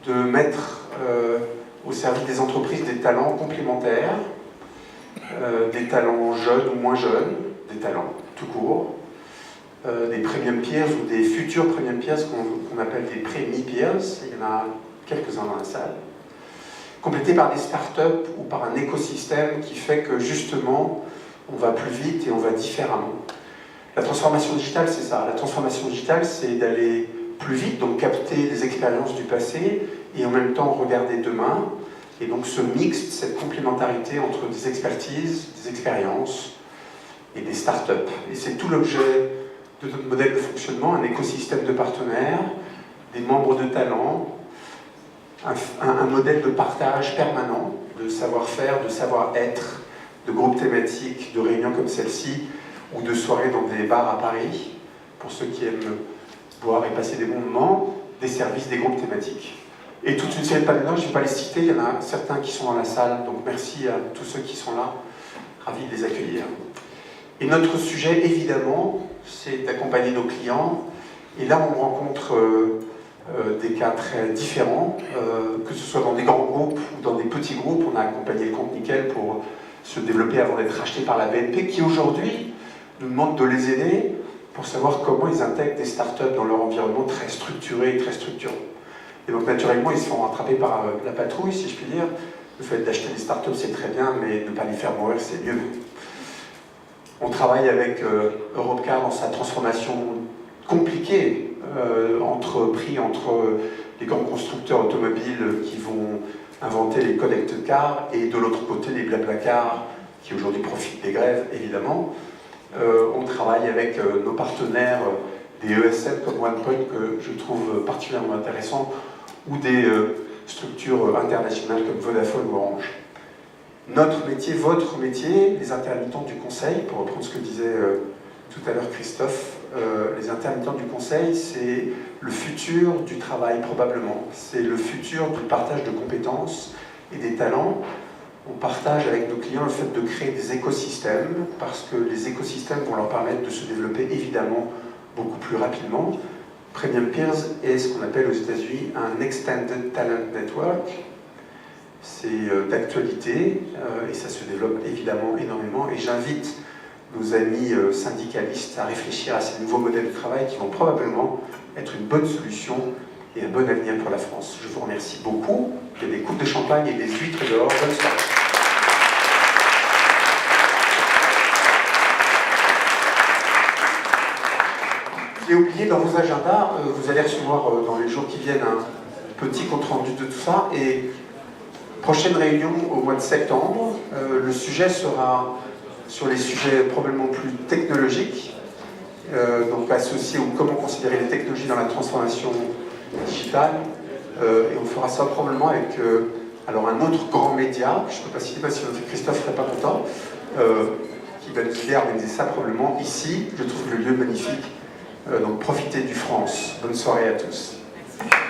de mettre au service des entreprises des talents complémentaires, des talents jeunes ou moins jeunes, des talents tout court, des Premium Peers ou des futurs Premium Peers qu'on appelle des Premi-Peers. Il y en a quelques-uns dans la salle, complétés par des startups ou par un écosystème qui fait que justement on va plus vite et on va différemment. La transformation digitale, c'est ça. La transformation digitale, c'est d'aller plus vite, donc capter les expériences du passé et en même temps regarder demain. Et donc ce mix, cette complémentarité entre des expertises, des expériences et des startups. Et c'est tout l'objet de notre modèle de fonctionnement, un écosystème de partenaires, des membres de talent, un modèle de partage permanent, de savoir-faire, de savoir-être, de groupes thématiques, de réunions comme celle-ci, ou de soirées dans des bars à Paris, pour ceux qui aiment boire et passer des bons moments, des services, des groupes thématiques. Et toute une série de panels, je ne vais pas les citer, il y en a certains qui sont dans la salle, donc merci à tous ceux qui sont là, ravis de les accueillir. Et notre sujet, évidemment, c'est d'accompagner nos clients, et là on rencontre des cas très différents, que ce soit dans des grands groupes ou dans des petits groupes. On a accompagné le compte Nickel pour se développer avant d'être racheté par la BNP, qui aujourd'hui nous demande de les aider pour savoir comment ils intègrent des startups dans leur environnement très structuré et très structurant. Et donc naturellement, ils se font rattraper par la patrouille, si je puis dire. Le fait d'acheter des startups, c'est très bien, mais ne pas les faire mourir, c'est mieux. On travaille avec Europcar dans sa transformation compliquée, entre les grands constructeurs automobiles qui vont inventer les connected cars et de l'autre côté les blabla-cars qui aujourd'hui profitent des grèves, évidemment. On travaille avec nos partenaires des ESN comme OnePoint, que je trouve particulièrement intéressant, ou des structures internationales comme Vodafone ou Orange. Notre métier, votre métier, les intermittents du conseil, pour reprendre ce que disait tout à l'heure Christophe, les intermittents du conseil, c'est le futur du travail probablement. C'est le futur du partage de compétences et des talents. On partage avec nos clients le fait de créer des écosystèmes, parce que les écosystèmes vont leur permettre de se développer évidemment beaucoup plus rapidement. Premium Peers est ce qu'on appelle aux États-Unis un Extended Talent Network. C'est d'actualité et ça se développe évidemment énormément. Et j'invite nos amis syndicalistes à réfléchir à ces nouveaux modèles de travail qui vont probablement être une bonne solution et un bon avenir pour la France. Je vous remercie beaucoup. Il y a des coupes de champagne et des huîtres dehors. Bonne soirée. J'ai oublié dans vos agendas, vous allez recevoir dans les jours qui viennent un petit compte-rendu de tout ça. Et prochaine réunion au mois de septembre, le sujet sera sur les sujets probablement plus technologiques, donc associés ou comment considérer les technologies dans la transformation digitale. Et on fera ça probablement avec alors un autre grand média, je ne peux pas citer parce que Christophe ne serait pas content, qui va nous aider à organiser ça probablement ici. Je trouve le lieu magnifique. Donc profitez du France. Bonne soirée à tous. Merci.